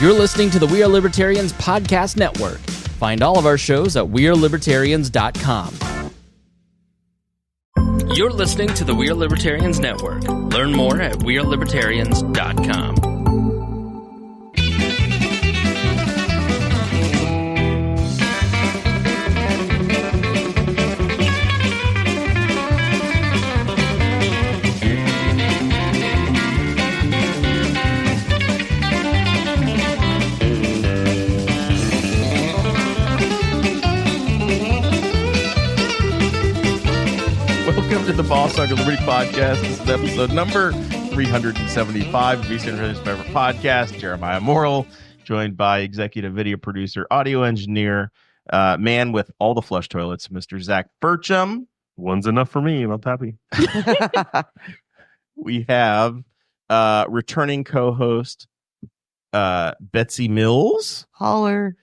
You're listening to the We Are Libertarians Podcast Network. Find all of our shows at wearelibertarians.com. You're listening to the We Are Libertarians Network. Learn more at wearelibertarians.com. Welcome to the Boss Hog of Liberty podcast. This is episode number 375 of Eastern Religious Favorite Podcast. Jeremiah Morrell, joined by executive video producer, audio engineer, man with all the flush toilets, Mr. Zach Burcham. One's enough for me, and I'm happy. We have returning co-host Betsy Mills. Holler.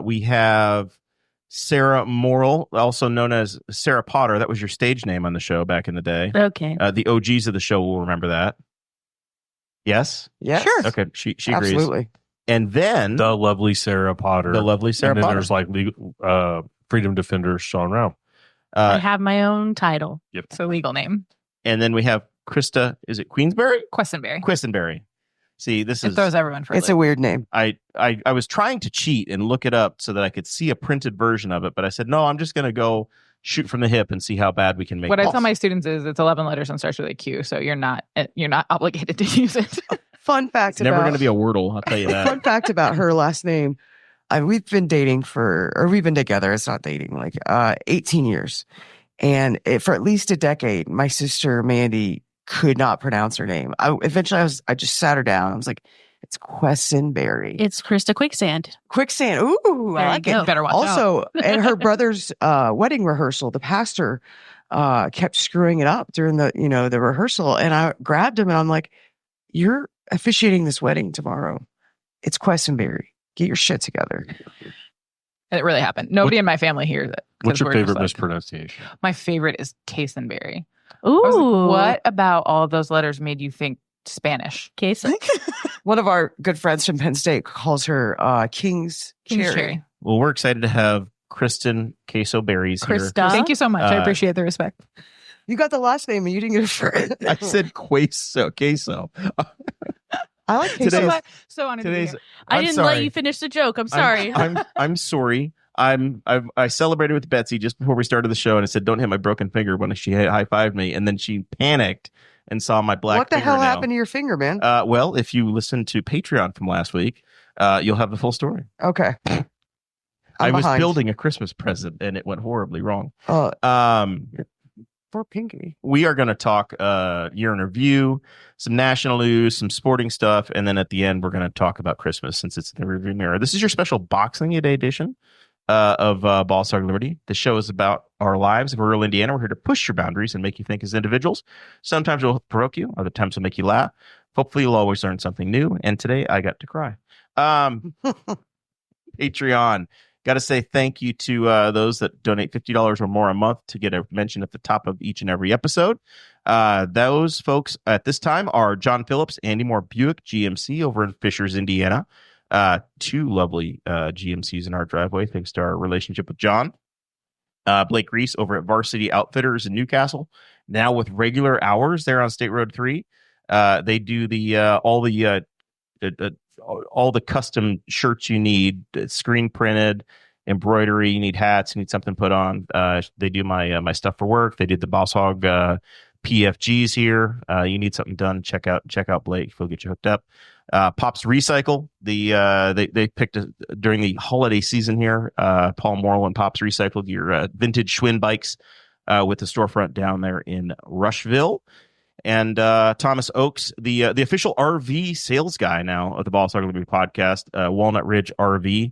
We have Sara Morrell, also known as Sarah Potter. That was your stage name on the show back in the day. Okay. The OGs of the show will remember that. Yes? Yes. Sure. Okay, she agrees. Absolutely. And then The lovely Sarah Potter. the lovely Sarah and then Potter. there's like legal, freedom defender Sean Rao. I have my own title. Yep. It's a legal name. And then we have Krista, is it Queensberry? Quesenberry. Quesenberry. See, this It is... throws everyone for It's a a loop. weird name. I was trying to cheat and look it up so that I could see a printed version of it, but I said, no, I'm just going to go shoot from the hip and see how bad we can make What I balls. tell my students is it's 11 letters and starts with a Q, so you're not obligated to use it. Fun fact It's never about going to be a Wordle, I'll tell you that. fun fact about her last name. We've been together. It's not dating, like 18 years. And for at least a decade, my sister Mandy could not pronounce her name. Eventually I just sat her down. I was like, it's Quesenberry. It's Krista Quicksand. Ooh, I like it. Better watch out. Also, at her brother's wedding rehearsal, the pastor kept screwing it up during the rehearsal, and I grabbed him and I'm like, "You're officiating this wedding tomorrow. It's Quesenberry. Get your shit together." It really happened. Nobody in my family hears it. 'cause What's your we're just favorite like- mispronunciation? My favorite is Quesenberry. Ooh. I was like, what about all of those letters made you think Spanish? Queso. One of our good friends from Penn State calls her King's Cherry. Well, we're excited to have Kristen Queso Berries here. Krista. Thank you so much. I Uh, appreciate the respect. You got the last name and you didn't get it first. I said queso. I like Today's- queso. So honored to be Today's. here. I I'm didn't sorry. let you finish the joke. I'm sorry. I'm sorry. I celebrated with Betsy just before we started the show, and I said, "Don't hit my broken finger" when she high fived me, and then she panicked and saw my black. What the hell fingernail. happened to your finger, man? Well, if you listen to Patreon from last week, you'll have the full story. Okay. I was behind. building a Christmas present, and it went horribly wrong. For Pinky. We are going to talk year in review, some national news, some sporting stuff, and then at the end, we're going to talk about Christmas since it's in the rearview mirror. This is your special Boxing Day edition of Boss Hog Liberty. The show is about our lives in rural Indiana. We're here to push your boundaries and make you think as individuals. Sometimes we'll provoke you, other times we'll make you laugh. Hopefully, you'll always learn something new. And today, I got to cry. Patreon. Got to say thank you to those that donate $50 or more a month to get a mention at the top of each and every episode. Those folks at this time are John Phillips, Andy Moore Buick, GMC over in Fishers, Indiana. Two lovely GMCs in our driveway, thanks to our relationship with John. Blake Reese over at Varsity Outfitters in Newcastle, now with regular hours there on State Road 3. They do all the custom shirts you need, screen printed, embroidery. You need hats. You need something put on. They do my stuff for work. They did the Boss Hog PFGs here. You need something done. Check out Blake. He'll get you hooked up. Pops Recycle. They picked during the holiday season here. Paul Morrell and Pops recycled your vintage Schwinn bikes with the storefront down there in Rushville. And Thomas Oakes, the official RV sales guy now of the Boss Hog Liberty podcast, Walnut Ridge RV.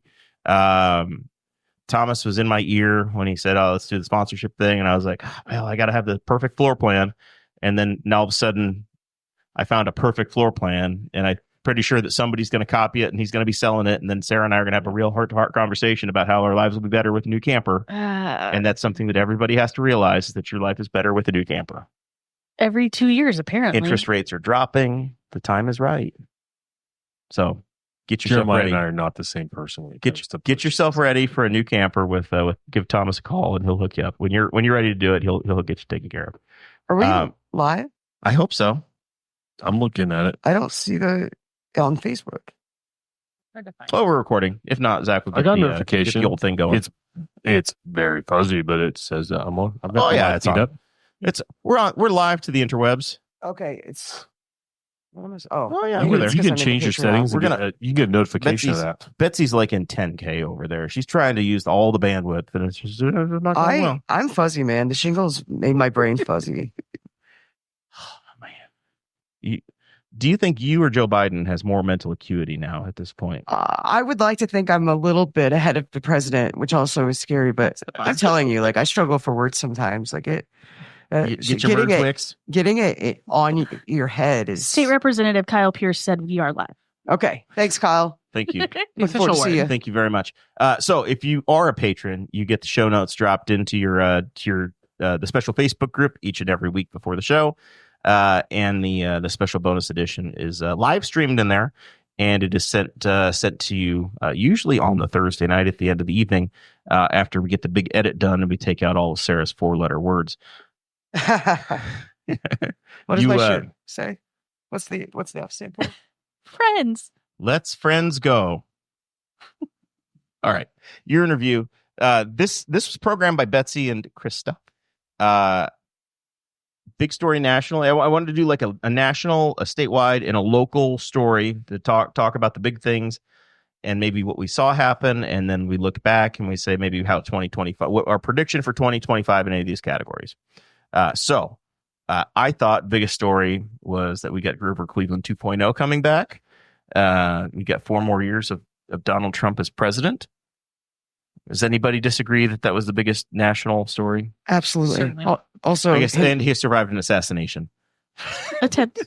Thomas was in my ear when he said, "Oh, let's do the sponsorship thing," and I was like, "Well, I got to have the perfect floor plan." And then now all of a sudden, I found a perfect floor plan, and I'm pretty sure that somebody's going to copy it and he's going to be selling it. And then Sarah and I are going to have a real heart-to-heart conversation about how our lives will be better with a new camper. And that's something that everybody has to realize, is that your life is better with a new camper. Every 2 years, apparently. Interest rates are dropping. The time is right. So get yourself Jeremiah ready. and I are not the same person. When it comes to Get yourself ready for a new camper with give Thomas a call and he'll hook you up. When you're ready to do it, he'll get you taken care of. Are we live? I hope so. I'm looking at it. I don't see the on Facebook. Hard to find. Oh, we're recording. If not, Zach will I get got the notification. get the old thing going. It's very fuzzy, but it says that I'm on. I've got Oh, the yeah, live it's feed on. up. We're live to the interwebs. Okay, it's. Oh, maybe yeah, You we're can, there. it's you 'cause can I'm in change your Patreon. settings. We're and gonna- you can get a notification of Betsy's- that. Betsy's like in 10K over there. She's trying to use all the bandwidth, and it's just not going well. I'm fuzzy, man. The shingles made my brain fuzzy. Man, do you think you or Joe Biden has more mental acuity now at this point? I would like to think I'm a little bit ahead of the president, which also is scary. But I'm telling you, like I struggle for words sometimes. Like it, Get your words mixed. getting it on your head is State Representative Kyle Pierce said we are live. okay. Thanks, Kyle. Thank you. Look forward to see you. Thank you very much. So if you are a patron, you get the show notes dropped into your the special Facebook group each and every week before the show. And the special bonus edition is live streamed in there, and it is sent to you usually on the Thursday night at the end of the evening after we get the big edit done and we take out all of Sarah's 4-letter words. What does You, my shirt say? What's the F stand for? Friends. Let's friends go. All right, your interview. This was programmed by Betsy and Krista. Big story nationally. I wanted to do like a national, a statewide, and a local story to talk about the big things and maybe what we saw happen, and then we look back and we say maybe how 2025, what our prediction for 2025 in any of these categories. So I thought biggest story was that we got Grover Cleveland 2.0 coming back. We got 4 more years of Donald Trump as president. Does anybody disagree that was the biggest national story? Absolutely. Certainly. Also, I guess, and he survived an assassination. Attempt.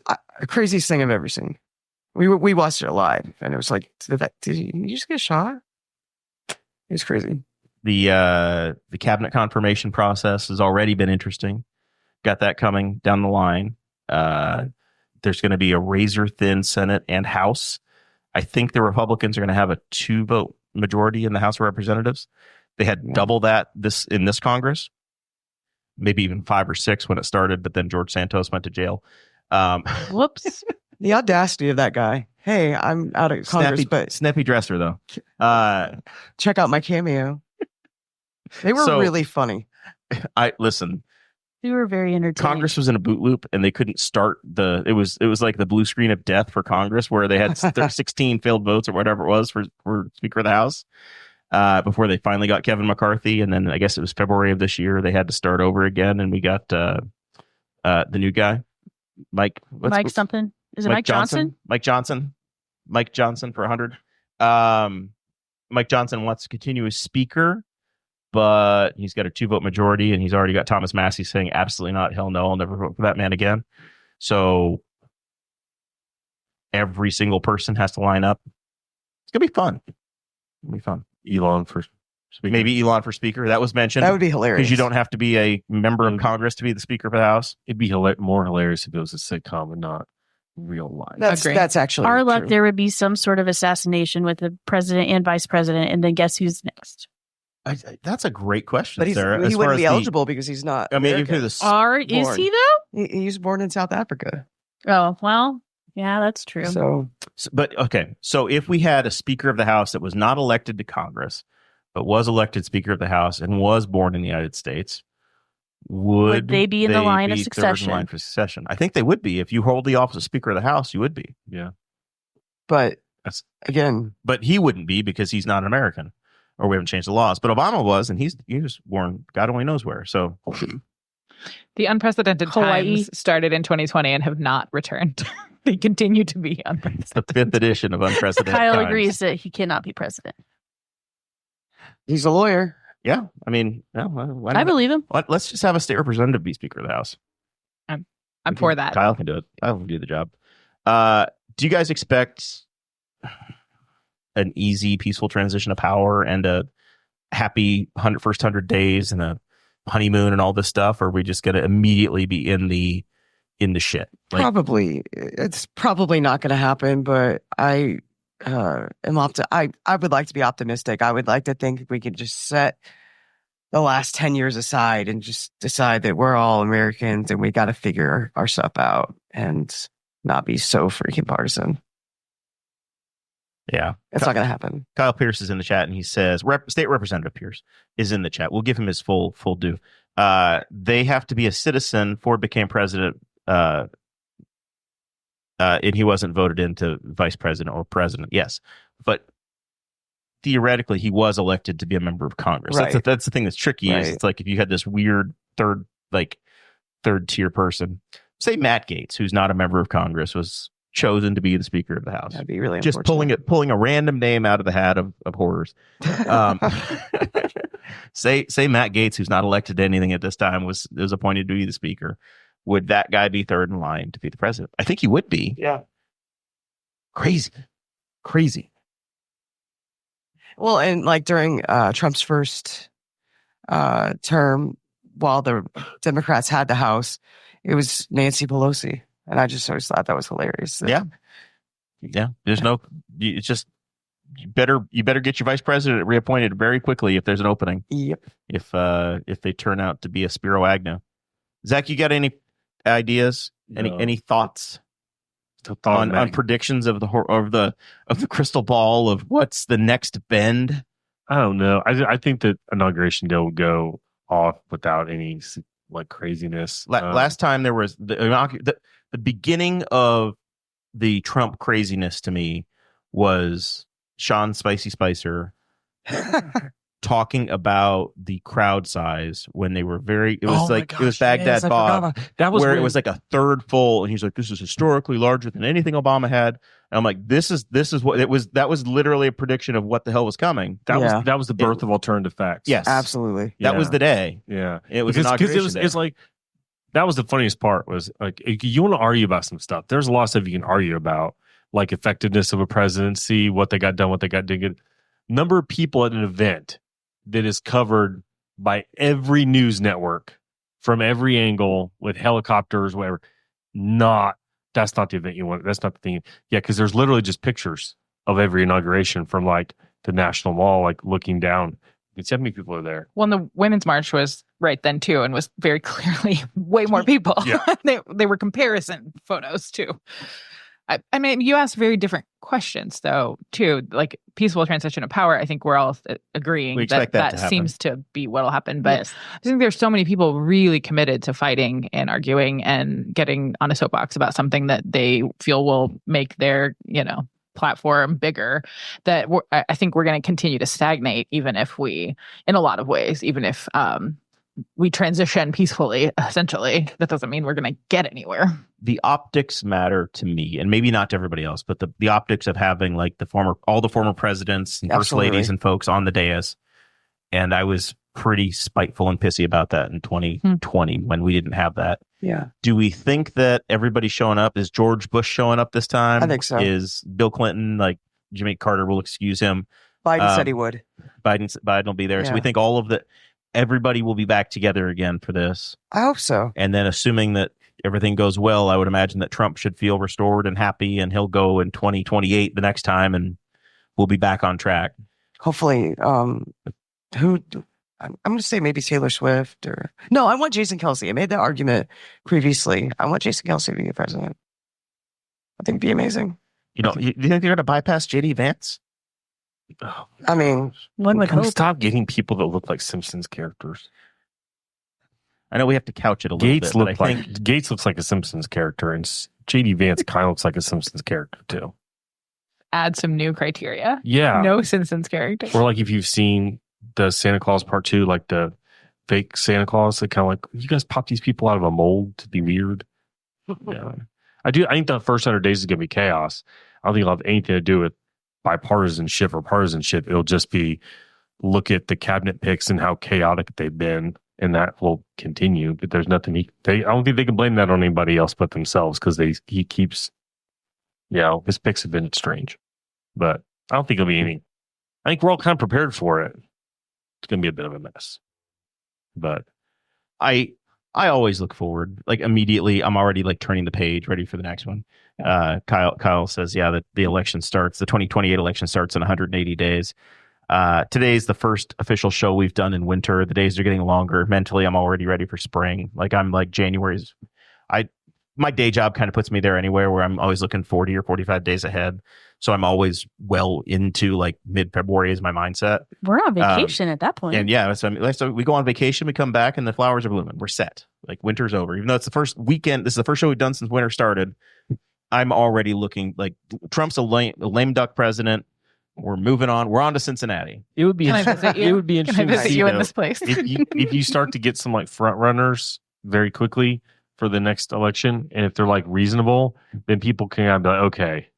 craziest thing I've ever seen. We watched it live, and it was like, did you just get shot? It was crazy. The cabinet confirmation process has already been interesting. Got that coming down the line. There's going to be a razor thin Senate and House. I think the Republicans are going to have a 2-vote majority in the House of Representatives. They had double that in this Congress, maybe even 5 or 6 when it started, but then George Santos went to jail. Whoops. The audacity of that guy. Hey, I'm out of Congress, but snappy dresser though. check out my cameo. They were So- really funny. Listen. We were very entertaining. Congress was in a boot loop, and they couldn't start it was like the blue screen of death for Congress, where they had 16 failed votes or whatever it was for Speaker of the House before they finally got Kevin McCarthy, and then I guess it was February of this year they had to start over again, and we got the new guy, Mike something. Is it Mike Johnson? Mike Johnson for 100. Mike Johnson wants to continue as Speaker, but he's got a 2-vote majority, and he's already got Thomas Massey saying absolutely not, hell no, I'll never vote for that man again. So every single person has to line up. It's gonna be fun. It'll be fun. Elon for speaker. Maybe Elon for Speaker. That was mentioned. That would be hilarious. because you don't have to be a member of Congress to be the Speaker of the House. It'd be more hilarious if it was a sitcom and not real life. Agree. That's actually Our luck, true. there would be some sort of assassination with the president and vice president, and then guess who's next? That's a great question, But Sarah. he as far wouldn't as be the- eligible because he's not. I mean, American. is Is he though? He was born in South Africa. Oh well, yeah, that's true. So but okay. So if we had a Speaker of the House that was not elected to Congress, but was elected Speaker of the House and was born in the United States, would they be in the line of be third in succession? line for succession? I think they would be. If you hold the office of Speaker of the House, you would be. Yeah. but That's- again, But he wouldn't be because he's not an American, or we haven't changed the laws. But Obama was, and he was born God only knows where. So The unprecedented Hawaii. times started in 2020 and have not returned. They continue to be unprecedented. it's the 5th edition of unprecedented Kyle times. agrees that he cannot be president. he's a lawyer. Yeah, I mean, no, why I not? believe him. Let's just have a state representative be Speaker of the House. I'm for that. Kyle can do it. Kyle can do the job. Do you guys expect an easy, peaceful transition of power and a happy first 100 days and a honeymoon and all this stuff? Or are we just going to immediately be in the shit? Like, Probably, it's probably not going to happen. But I I would like to be optimistic. I would like to think we could just set the last 10 years aside and just decide that we're all Americans and we got to figure our stuff out and not be so freaking partisan. Yeah. It's not going to happen. Kyle Pierce is in the chat and he says, State Representative Pierce is in the chat. We'll give him his full due. They have to be a citizen. Ford became president, and he wasn't voted into vice president or president. Yes. But theoretically, he was elected to be a member of Congress. Right. That's the thing that's tricky. Right. Is it's like if you had this weird third tier person, say Matt Gaetz, who's not a member of Congress, was chosen to be the Speaker of the House. That'd be really just pulling a random name out of the hat of horrors. Say Matt Gaetz, who's not elected to anything at this time, was appointed to be the Speaker. Would that guy be third in line to be the president? I think he would be. Yeah. Crazy. Well, and like during Trump's first term, while the Democrats had the House, it was Nancy Pelosi. And I just always thought that was hilarious. Yeah. There's it's just, you better get your vice president reappointed very quickly if there's an opening. Yep. If they turn out to be a Spiro Agnew. Zach, you got any ideas? No. Any thoughts on predictions of the crystal ball of what's the next bend? I don't know. I think that inauguration day will go off without any craziness. Last time there was the beginning of the Trump craziness to me was Sean Spicy Spicer talking about the crowd size when they were it was Baghdad Bob, that was where it was like a third full, and he's like, this is historically larger than anything Obama had. And I'm like, this is what it was. That was literally a prediction of what the hell was coming. That was the birth of alternative facts. Yes, absolutely. That was the day. Yeah, it was because it's like, that was the funniest part, was like, you want to argue about some stuff. There's a lot of stuff you can argue about, like effectiveness of a presidency, what they got done, what they got done. Number of people at an event that is covered by every news network from every angle with helicopters, whatever. That's not the event you want. That's not the thing. Yeah, because there's literally just pictures of every inauguration from like the National Mall, like looking down. You can see how many people are there. Well, and the Women's March was right then too, and was very clearly way more people. Yeah. they were comparison photos too. I mean, you asked very different questions though too, like peaceful transition of power. I think we're all agreeing We expect that to happen. Seems to be what'll happen. But Yes. I think there's so many people really committed to fighting and arguing and getting on a soapbox about something that they feel will make their, platform bigger, that I think we're going to continue to stagnate, even if we, in a lot of ways, even if we transition peacefully, essentially. That doesn't mean we're going to get anywhere. The optics matter to me, and maybe not to everybody else, but the optics of having like all the former presidents and first ladies and folks on the dais. And I was pretty spiteful and pissy about that in 2020 when we didn't have that. Yeah. Do we think that everybody's showing up? Is George Bush showing up this time? I think so. Is Bill Clinton, like Jimmy Carter will excuse him? Biden said he would. Biden will be there. Yeah. So we think everybody will be back together again for this. I hope so. And then assuming that everything goes well, I would imagine that Trump should feel restored and happy, and he'll go in 2028 the next time, and we'll be back on track. Hopefully, I'm going to say maybe Taylor Swift no, I want Jason Kelce. I made that argument previously. I want Jason Kelce to be the president. I think it'd be amazing. You think they're going to bypass JD Vance? I mean, One would hope. Stop getting people that look like Simpsons characters. I know we have to couch it a little bit. Gates looks like a Simpsons character, and JD Vance kind of looks like a Simpsons character too. Add some new criteria. Yeah. No Simpsons character. Or like if you've seen the Santa Claus Part 2, like the fake Santa Claus, that kind of like, you guys pop these people out of a mold to be weird. Yeah. I think the first 100 days is going to be chaos. I don't think it'll have anything to do with bipartisanship or partisanship. It'll just be, look at the cabinet picks and how chaotic they've been, and that will continue. But there's nothing I don't think they can blame that on anybody else but themselves, because he keeps, his picks have been strange. But I don't think it'll be any. I think we're all kind of prepared for it. It's going to be a bit of a mess. But I I always look forward. Like immediately, I'm already like turning the page, ready for the next one. Kyle says, yeah, that the election starts. The 2028 election starts in 180 days. Today's the first official show we've done in winter. The days are getting longer. Mentally, I'm already ready for spring. Like I'm like January's. My day job kind of puts me there anywhere where I'm always looking 40 or 45 days ahead. So I'm always well into like mid-February is my mindset. We're on vacation at that point. And yeah, so we go on vacation, we come back and the flowers are blooming. We're set. Like winter's over. Even though it's the first weekend, this is the first show we've done since winter started. I'm already looking like Trump's a lame duck president. We're moving on. We're on to Cincinnati. It would be Can I visit you? it would be Can I interesting to visit see you in though, this place? if you start to get some like front runners very quickly for the next election, and if they're like reasonable, then people can kind of be like, okay,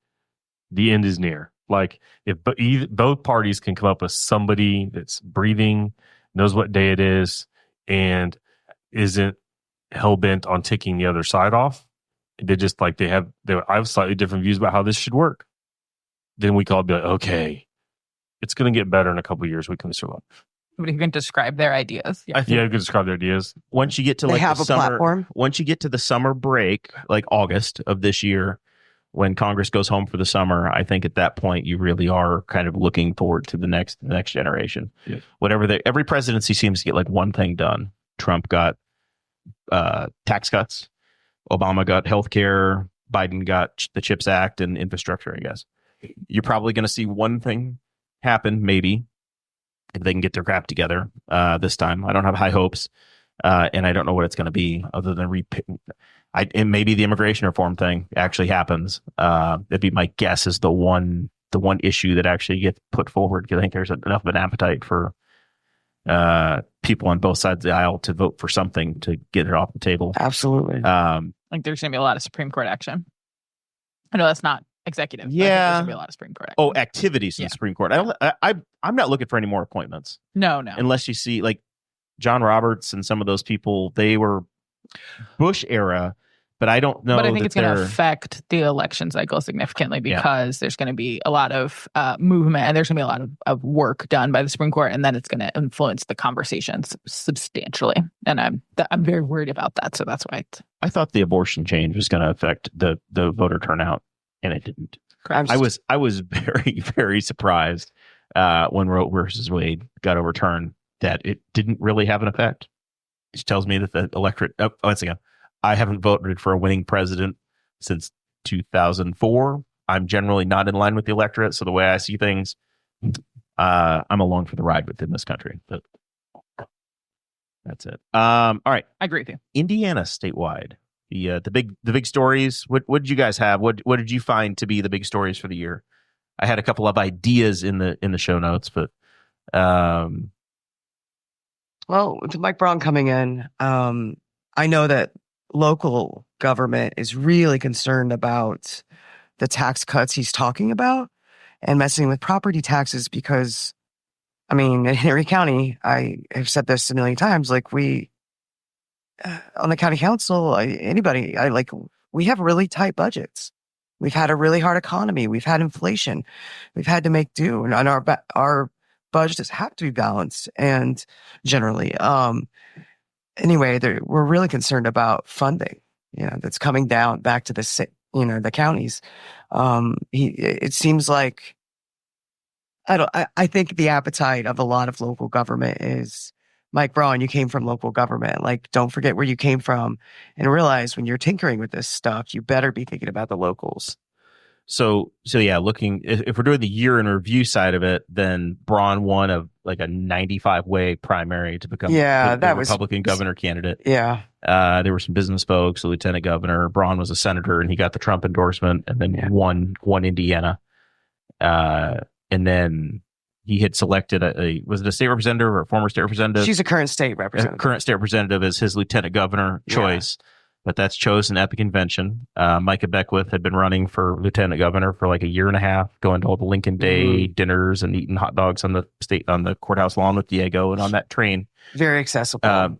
the end is near. Like if both parties can come up with somebody that's breathing, knows what day it is, and isn't hell bent on ticking the other side off, they just like I have slightly different views about how this should work. Then we can all be like, okay, it's going to get better in a couple of years. We can survive. But you can describe their ideas. Yeah. I think Yeah, you can describe their ideas. once you get to They like have the a summer, platform. once you get to the summer break, like August of this year, when Congress goes home for the summer, I think at that point you really are kind of looking forward to the next generation. Yeah. Every presidency seems to get like one thing done. Trump got tax cuts, Obama got healthcare, Biden got the CHIPS Act and infrastructure. I guess you're probably going to see one thing happen, maybe, if they can get their crap together this time. I don't have high hopes, and I don't know what it's going to be other than and maybe the immigration reform thing actually happens. That'd be my guess is the one issue that actually gets put forward, because I think there's enough of an appetite for people on both sides of the aisle to vote for something to get it off the table. Absolutely. Like there's going to be a lot of Supreme Court action. I know that's not executive. But I think Yeah. there's going to be a lot of Supreme Court action. Activities in Yeah. the Supreme Court. I'm not looking for any more appointments No. unless you see like John Roberts and some of those people. They were Bush era, but I don't know. But I think that it's going to they're- affect the election cycle significantly because there's going to be a lot of movement and there's going to be a lot of work done by the Supreme Court, and then it's going to influence the conversations substantially. And I'm very worried about that. So that's why I thought the abortion change was going to affect the voter turnout, and it didn't. I was very, very surprised when Roe versus Wade got overturned that it didn't really have an effect. Which tells me that the electorate. Once again, I haven't voted for a winning president since 2004. I'm generally not in line with the electorate, so the way I see things, I'm along for the ride within this country. But that's it. All right, I agree with you. Indiana statewide. The big stories. What did you guys have? What did you find to be the big stories for the year? I had a couple of ideas in the show notes, but Well, with Mike Braun coming in, I know that local government is really concerned about the tax cuts he's talking about and messing with property taxes because, I mean, in Henry County, I have said this a million times, like we, on the county council, we have really tight budgets. We've had a really hard economy. We've had inflation. We've had to make do, and our budgets have to be balanced. And generally, anyway, we're really concerned about funding. That's coming down back to the counties. It seems like I think the appetite of a lot of local government is, Mike Braun, you came from local government. Like, don't forget where you came from and realize when you're tinkering with this stuff, you better be thinking about the locals. So yeah, if we're doing the year in review side of it, then Braun won a 95-way primary to become the Republican governor candidate. Yeah. There were some business folks, the lieutenant governor. Braun was a senator, and he got the Trump endorsement, and then won Indiana. And then he had selected was it a state representative or a former state representative? She's a current state representative. Current state representative as his lieutenant governor choice. But that's chosen at the convention. Micah Beckwith had been running for lieutenant governor for like a year and a half, going to all the Lincoln Day dinners and eating hot dogs on the courthouse lawn with Diego, and on that train. Very accessible.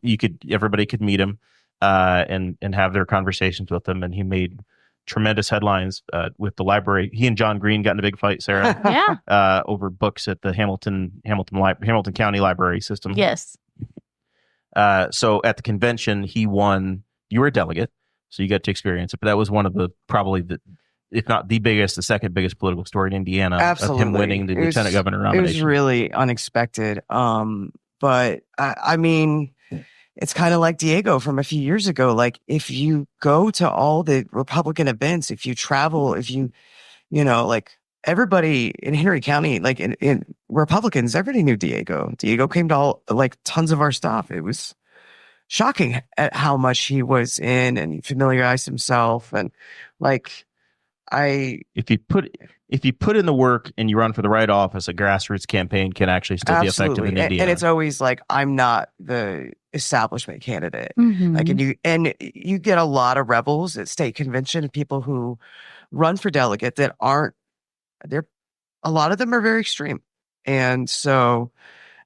Everybody could meet him and have their conversations with him, and he made tremendous headlines with the library. He and John Green got in a big fight, Sarah. Yeah. Over books at the Hamilton County Library System. Yes. So at the convention, he won. You were a delegate, so you got to experience it. But that was one of the probably the, if not the biggest, the second biggest political story in Indiana. Absolutely. Of him winning the lieutenant governor nomination. It was really unexpected. But I mean, it's kind of like Diego from a few years ago. Like, if you go to all the Republican events, if you travel, if you like, everybody in Henry County, like in Republicans, everybody knew Diego. Diego came to all, like, tons of our stuff. It was shocking at how much he was in and he familiarized himself. And like, if you put in the work and you run for the right office, a grassroots campaign can actually still be effective in Indiana. And it's always like, I'm not the establishment candidate. Mhm. Like, and you get a lot of rebels at state convention, people who run for delegate that aren't there. A lot of them are very extreme. And so,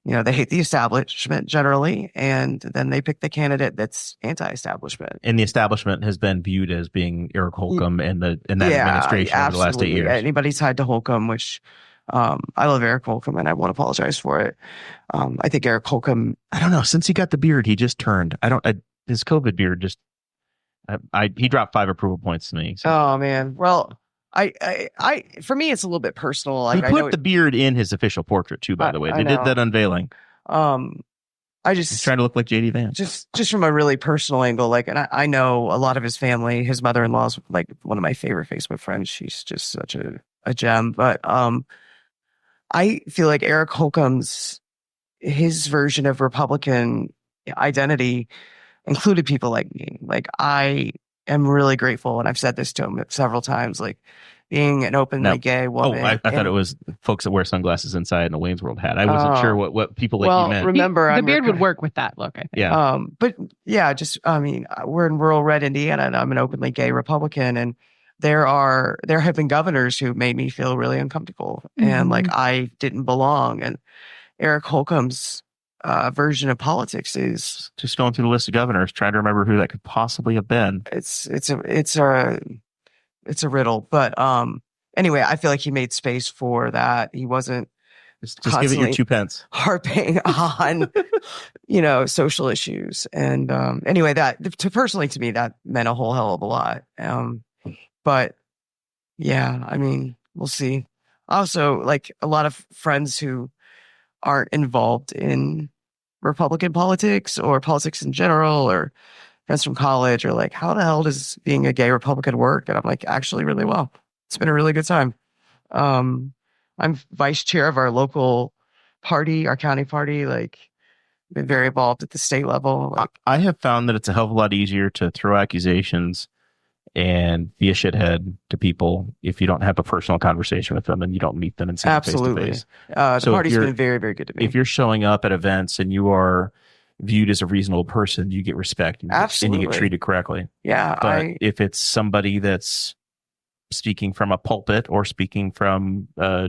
they hate the establishment generally, and then they pick the candidate that's anti-establishment. And the establishment has been viewed as being Eric Holcomb and that administration over the last 8 years. Anybody tied to Holcomb, which I love Eric Holcomb, and I won't apologize for it. I think Eric Holcomb. I don't know. Since he got the beard, he just turned. His COVID beard just. He dropped 5 approval points to me. So. Oh man. Well, I for me, it's a little bit personal. Like, he put the beard in his official portrait too. By the way, they did that unveiling. He's trying to look like JD Vance. Just from a really personal angle, like, and I know a lot of his family. His mother-in-law's like one of my favorite Facebook friends. She's just such a gem. But I feel like Eric Holcomb's his version of Republican identity included people like me. Like, I am really grateful, and I've said this to him several times, like, being an openly gay woman. I thought it was folks that wear sunglasses inside and a Wayne's World hat. I wasn't sure what people like you meant. Remember, the beard would work with that look, I think. Yeah. But yeah, we're in rural red Indiana, and I'm an openly gay Republican, and there have been governors who made me feel really uncomfortable, and like I didn't belong. And Eric Holcomb's version of politics is just going through the list of governors, trying to remember who that could possibly have been. It's a riddle, but anyway, I feel like he made space for that. He wasn't just give it your 2 pence, harping on social issues. And anyway, personally to me, that meant a whole hell of a lot. But yeah, I mean, we'll see. Also, like, a lot of friends who aren't involved in Republican politics or politics in general, or friends from college, are like, how the hell does being a gay Republican work? And I'm like, actually really well. It's been a really good time. I'm vice chair of our local party, our county party, like, been very involved at the state level. Like, I have found that it's a hell of a lot easier to throw accusations and be a shithead to people if you don't have a personal conversation with them and you don't meet them and see them face to face. The party's been very, very good to me. If you're showing up at events and you are viewed as a reasonable person, you get respect and you get treated correctly. Yeah. But if it's somebody that's speaking from a pulpit or speaking from a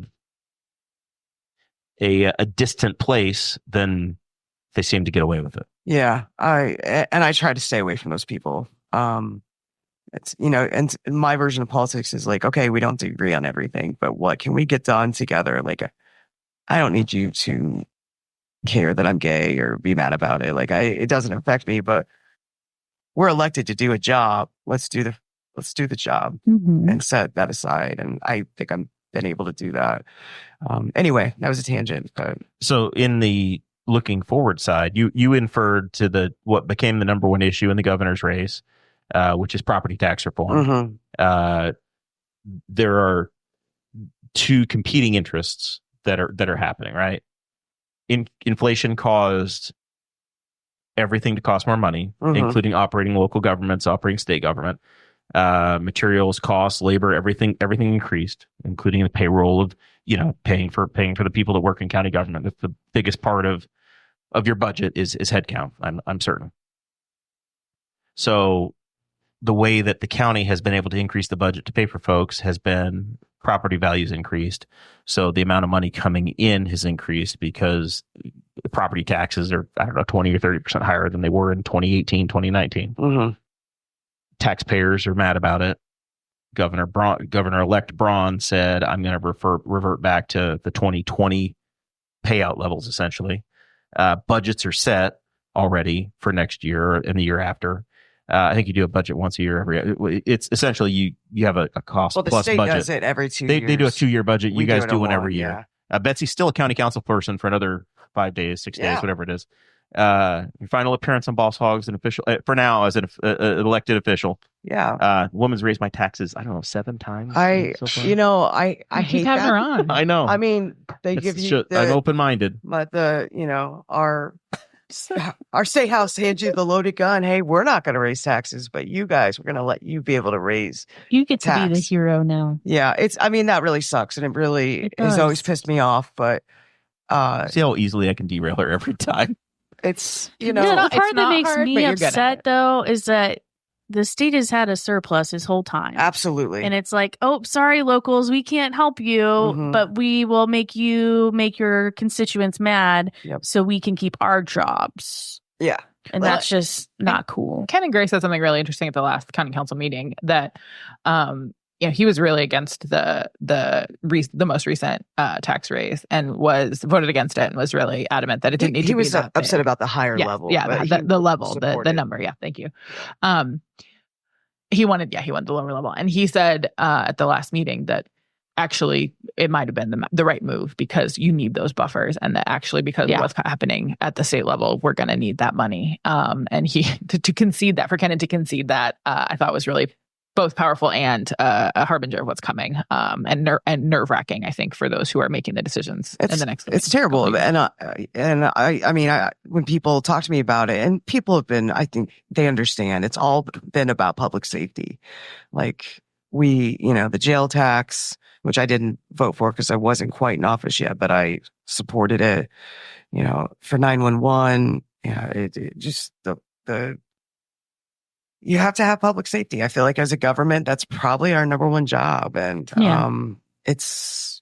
distant place, then they seem to get away with it. Yeah. I try to stay away from those people. It's, and my version of politics is like, okay, we don't agree on everything, but what can we get done together? Like, I don't need you to care that I'm gay or be mad about it. Like, it doesn't affect me, but we're elected to do a job. Let's do the job and set that aside. And I think I've been able to do that. Anyway, that was a tangent. But so in the looking forward side, you inferred to what became the number one issue in the governor's race, which is property tax reform. There are two competing interests that are happening, right? Inflation caused everything to cost more money, including operating local governments, operating state government. Materials, costs, labor, everything increased, including the payroll of, paying for the people that work in county government. That's the biggest part of your budget is headcount, I'm certain. So the way that the county has been able to increase the budget to pay for folks has been property values increased. So the amount of money coming in has increased because the property taxes are, 20 or 30% higher than they were in 2018, 2019. Taxpayers are mad about it. Governor-elect Braun said, I'm going to revert back to the 2020 payout levels, essentially. Budgets are set. already for next year and the year after. I think you do a budget once a year. It's essentially you have a cost Well, the plus state budget. does it every 2 They years. do a 2-year budget. We You guys it do a one every one, year. yeah. Betsy's still a county council person for another 5 days, 6 days, Yeah. whatever it is. Your final appearance on Boss Hogs, an official for now as an elected official. Yeah. Woman's raised my taxes, I don't know, 7 times. I so far. I Keep hate having that. her on. I know. I mean, they It's give you shit. I'm open-minded. but our state house hands you the loaded gun. Hey, we're not going to raise taxes, but you guys, we're going to let you be able to raise. You get to be the Tax. hero now. Yeah, that really sucks, and it really It has does. always pissed me off. But See how easily I can derail her every time. it's The not- part it's that not makes hard, but me you're good at upset it. though is that the state has had a surplus this whole time. absolutely. And it's like, oh, sorry, locals, we can't help you, Mhm. but we will make you make your constituents mad Yep. so we can keep our jobs. Yeah. And Well, that's just not cool. Ken and Gray said something really interesting at the last county council meeting that, he was really against the most recent tax raise and was voted against it and was really adamant that it didn't need to He be was that upset big. about the higher Yes, level. yeah, but the he level, the supported. number. Yeah, thank you. He wanted the lower level, and he said at the last meeting that actually it might have been the right move because you need those buffers, and that actually because of what's happening at the state level, we're going to need that money. And he to concede that for Ken to concede that I thought was really both powerful and a harbinger of what's coming, and nerve wracking, I think, for those who are making the decisions in the next. It's terrible, and I mean, when people talk to me about it, and people have been, I think they understand. It's all been about public safety, like the jail tax, which I didn't vote for because I wasn't quite in office yet, but I supported it. For 911, it just the. You have to have public safety. I feel like as a government, that's probably our number one job. And it's,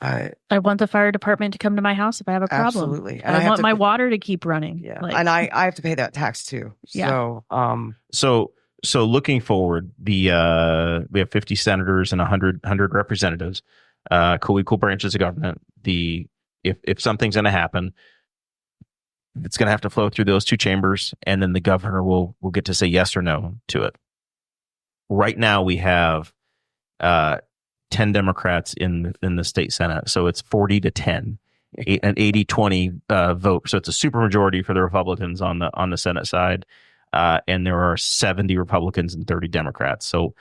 I want the fire department to come to my house if I have a problem. absolutely. And I want to my water to keep running. Yeah. Like, And I have to pay that tax too. Yeah. So, So looking forward, we have 50 senators and 100 representatives, co-equal branches of government. If something's going to happen, it's going to have to flow through those two chambers, and then the governor will get to say yes or no to it. Right now, we have 10 Democrats in the state Senate, so it's 40-10, an 80-20 vote. So it's a supermajority for the Republicans on the Senate side, and there are 70 Republicans and 30 Democrats. So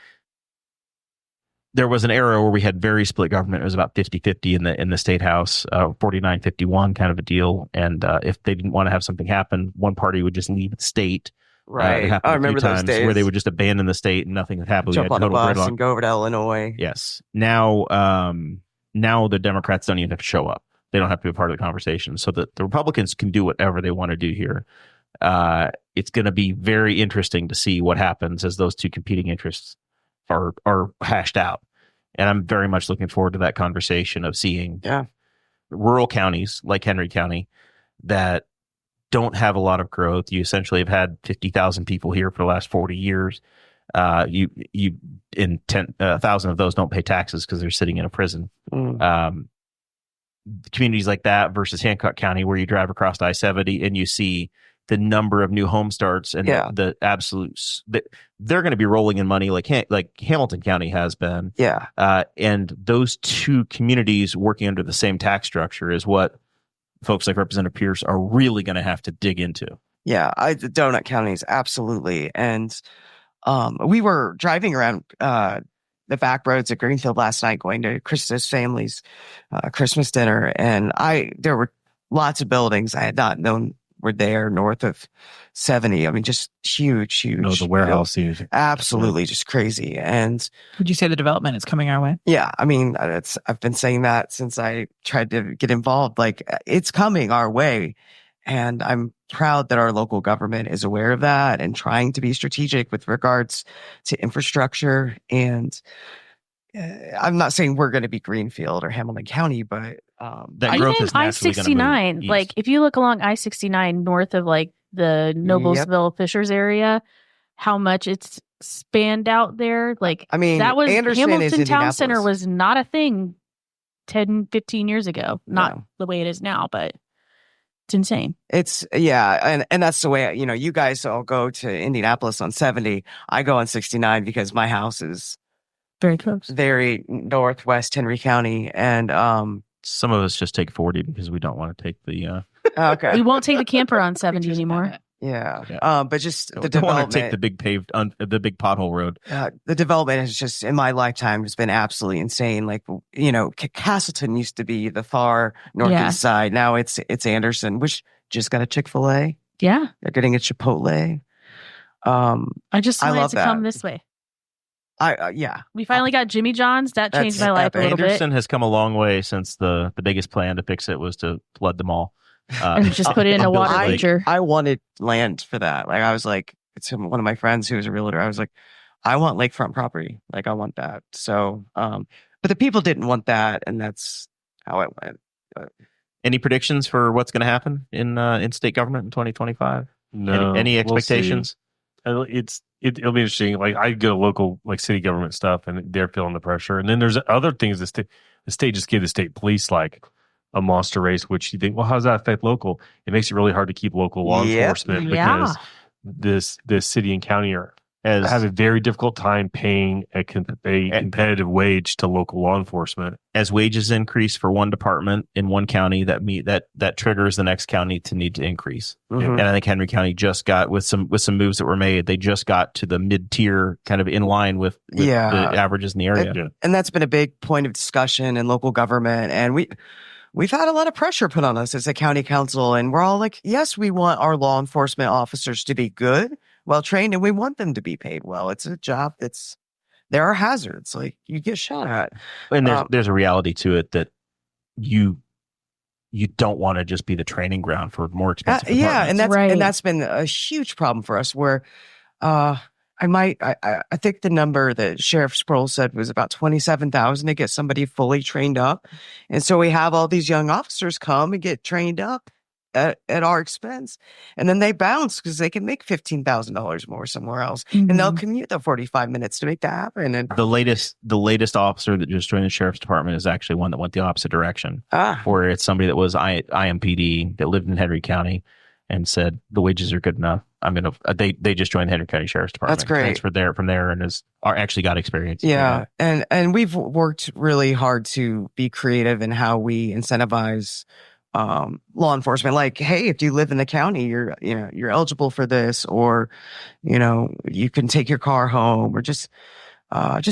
there was an era where we had very split government. It was about 50-50 in the state house, 49-51 kind of a deal. And if they didn't want to have something happen, one party would just leave the state. right. It happened I a few remember those times days. where they would just abandon the state and nothing would happen. Jump on a total bus gridlock. and go over to Illinois. Yes. Now the Democrats don't even have to show up. They don't have to be a part of the conversation. So the Republicans can do whatever they want to do here. It's going to be very interesting to see what happens as those two competing interests are hashed out. And I'm very much looking forward to that conversation of seeing rural counties like Henry County that don't have a lot of growth. You essentially have had 50,000 people here for the last 40 years. You 10,000 of those don't pay taxes because they're sitting in a prison. Communities like that versus Hancock County, where you drive across I-70 and you see the number of new home starts and the absolute, they're going to be rolling in money like Hamilton County has been. Yeah. And those two communities working under the same tax structure is what folks like Representative Pierce are really going to have to dig into. Yeah. The donut counties. Absolutely. And we were driving around the back roads of Greenfield last night going to Krista's family's Christmas dinner. And there were lots of buildings I had not known were there north of 70. I mean, just huge. No, the warehouse is absolutely just crazy. And Would you say the development is coming our way? yeah, I mean, I've been saying that since I tried to get involved. Like, it's coming our way. And I'm proud that our local government is aware of that and trying to be strategic with regards to infrastructure. And I'm not saying we're going to be Greenfield or Hamilton County, but That growth even is naturally going to move I-69, east. like if you look along I-69 north of like the Noblesville Fishers area, how much it's spanned out there. Like, I mean, that was Anderson is Hamilton Town Center Indianapolis. was not a thing 10, 15 years ago. Not No. the way it is now, but It's insane. It's and that's the way, you guys all go to Indianapolis on 70. I go on 69 because my house is Very close. very northwest Henry County, and Some of us just take 40 because we don't want to take the. okay, We won't take the camper on 70 anymore. yeah. But just the don't want development, to take the big the big pothole road. the development has just in my lifetime has been absolutely insane. Like Castleton used to be the far northeast side. Now it's Anderson, which just got a Chick-fil-A. Yeah. They're getting a Chipotle. I just I wanted love to that. come this way. Yeah. We finally got Jimmy John's. That changed my life a little Anderson bit. has come a long way since the biggest plan to fix it was to flood them all. And just put it in a water feature. I wanted land for that. Like I was like, it's one of my friends who was a realtor. I was like, I want lakefront property. Like I want that. So, but the people didn't want that, and that's how it went. But Any predictions for what's going to happen in state government in 2025? No. Any we'll see. expectations? It'll be interesting. Like I go local, like city government stuff, and they're feeling the pressure. And then there's other things. The state just gave the state police like a monster race, which you think, well, how does that affect local? It makes it really hard to keep local law enforcement because this city and county have a very difficult time paying a competitive wage to local law enforcement. As wages increase for one department in one county, that triggers the next county to need to increase. Mhm. And I think Henry County just got with some moves that were made. They just got to the mid tier, kind of in line with the averages in the area. And that's been a big point of discussion in local government. And we've had a lot of pressure put on us as a county council, and we're all like, yes, we want our law enforcement officers to be good, well trained, and we want them to be paid well. It's a job there are hazards, like you get shot at. And there's a reality to it that you don't want to just be the training ground for more expensive departments. And that's been a huge problem for us where I think the number that Sheriff Sproul said was about 27,000 to get somebody fully trained up. And so we have all these young officers come and get trained up at our expense. And then they bounce because they can make $15,000 more somewhere else. Mm-hmm. And they'll commute the 45 minutes to make that happen. And the latest officer that just joined the sheriff's department is actually one that went the opposite direction, where it's somebody that was IMPD that lived in Henry County and said the wages are good enough. They just joined the Henry County Sheriff's Department. That's great. Transferred from there and actually got experience. Yeah. And we've worked really hard to be creative in how we incentivize law enforcement. Like, hey, if you live in the county, you're eligible for this, or you can take your car home, or just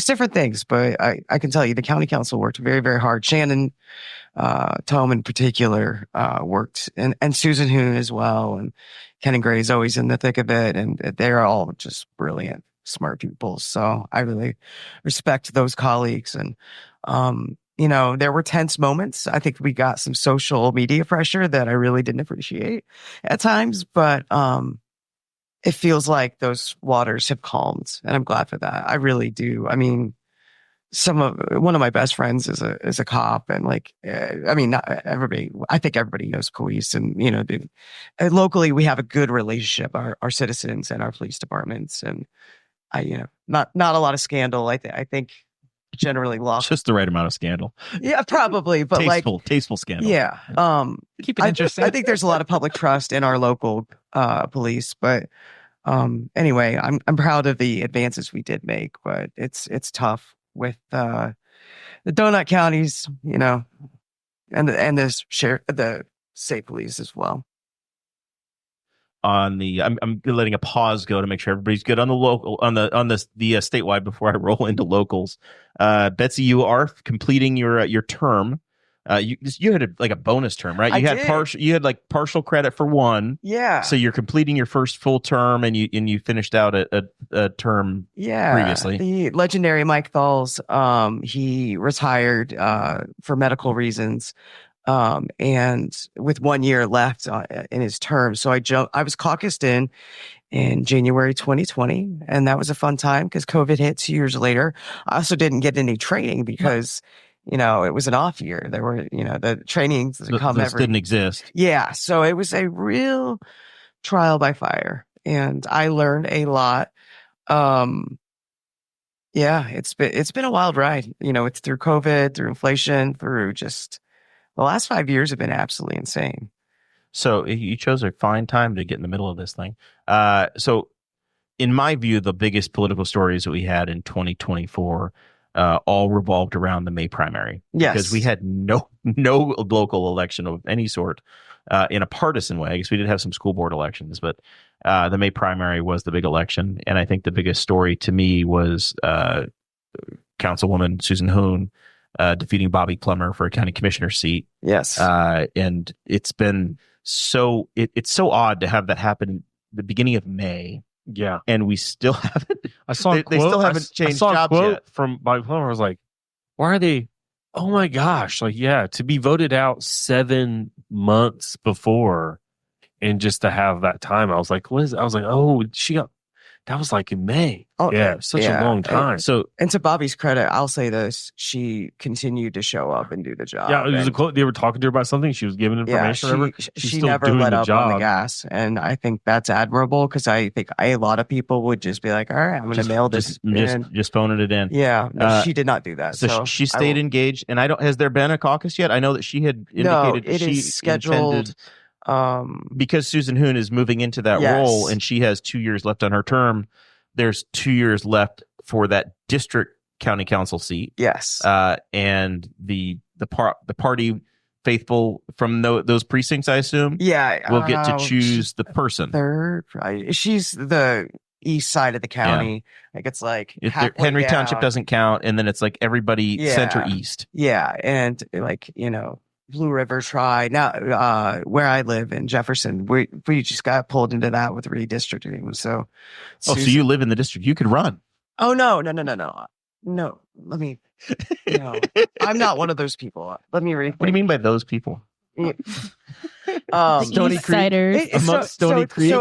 different things. But I can tell you the county council worked very, very hard. Shannon Tome in particular worked, and Susan Hoon as well, and Ken Gray is always in the thick of it, and they're all just brilliant, smart people. So I really respect those colleagues. And there were tense moments. I think we got some social media pressure that I really didn't appreciate at times, but it feels like those waters have calmed, and I'm glad for that. I really do. I mean, one of my best friends is a cop, and not everybody. I think everybody knows police, and locally we have a good relationship. Our citizens and our police departments, and not a lot of scandal. I think generally lost. Just the right amount of scandal. Yeah, probably, but tasteful scandal. Yeah. Keep it interesting. I think there's a lot of public trust in our local police, but anyway, I'm proud of the advances we did make, but it's tough with the donut counties, and the state police as well. I'm letting a pause go to make sure everybody's good on the local on the statewide before I roll into locals. Betsy, you are completing your term. You had a bonus term, right? You had partial credit for one. Yeah. So you're completing your first full term, and you finished out a term. Yeah. Previously, the legendary Mike Thalls, he retired for medical reasons. And with 1 year left in his term. So I was caucused in January 2020, and that was a fun time because COVID hit 2 years later. I also didn't get any training because, it was an off year. There were, the trainings didn't exist. Yeah. So it was a real trial by fire, and I learned a lot. Yeah, it's been a wild ride. It's through COVID, through inflation, through just the last 5 years have been absolutely insane. So you chose a fine time to get in the middle of this thing. So in my view, the biggest political stories that we had in 2024 all revolved around the May primary. Yes. Because we had no local election of any sort in a partisan way. I guess we did have some school board elections, but the May primary was the big election. And I think the biggest story to me was Councilwoman Susan Hoon defeating Bobby Plummer for a county commissioner seat. Yes. And it's been it's so odd to have that happen the beginning of May. Yeah. And we still haven't. I saw a quote. They still haven't changed I saw jobs a quote yet. from Bobby Plummer. I was like, why are they? Oh my gosh! Like, yeah, to be voted out 7 months before, and just to have that time, I was like, what is? I was like, oh, she got. That was like in May. Oh, yeah, such a long time. And to Bobby's credit, I'll say this: she continued to show up and do the job. Yeah, it was a quote. They were talking to her about something. She was giving information. Yeah, or whatever. she never let up on the gas, and I think that's admirable because I think a lot of people would just be like, "All right, I'm going to mail this in." Just phoning it in. Yeah, no, she did not do that. So she stayed engaged, and I don't. Has there been a caucus yet? I know that she had indicated it she is scheduled. Because Susan Hoon is moving into that role, and she has 2 years left on her term. There's 2 years left for that district county council seat. Yes. And the party faithful from those precincts, I assume, will get to choose the person. Third, right? She's the east side of the county. Yeah. Like it's like Henry Township doesn't count, and then it's like everybody center east. Yeah, and like Blue River Tri. Now, where I live in Jefferson, we just got pulled into that with redistricting. So you live in the district. You could run. Oh, no. Let me, no, I'm not one of those people. Let me read. What do you mean by those people? Stony Creek. Amongst Stony Creek.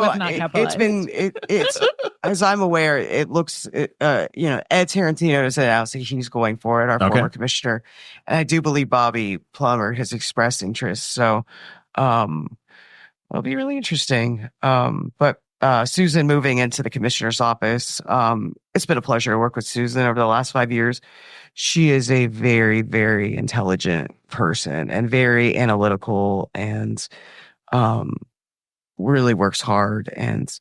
It's as I'm aware, it looks, Ed Tarantino has announced that he's going for it, our former commissioner. And I do believe Bobby Plummer has expressed interest. So, it'll be really interesting. But Susan moving into the commissioner's office, it's been a pleasure to work with Susan over the last 5 years. She is a very, very intelligent person and very analytical and really works hard. And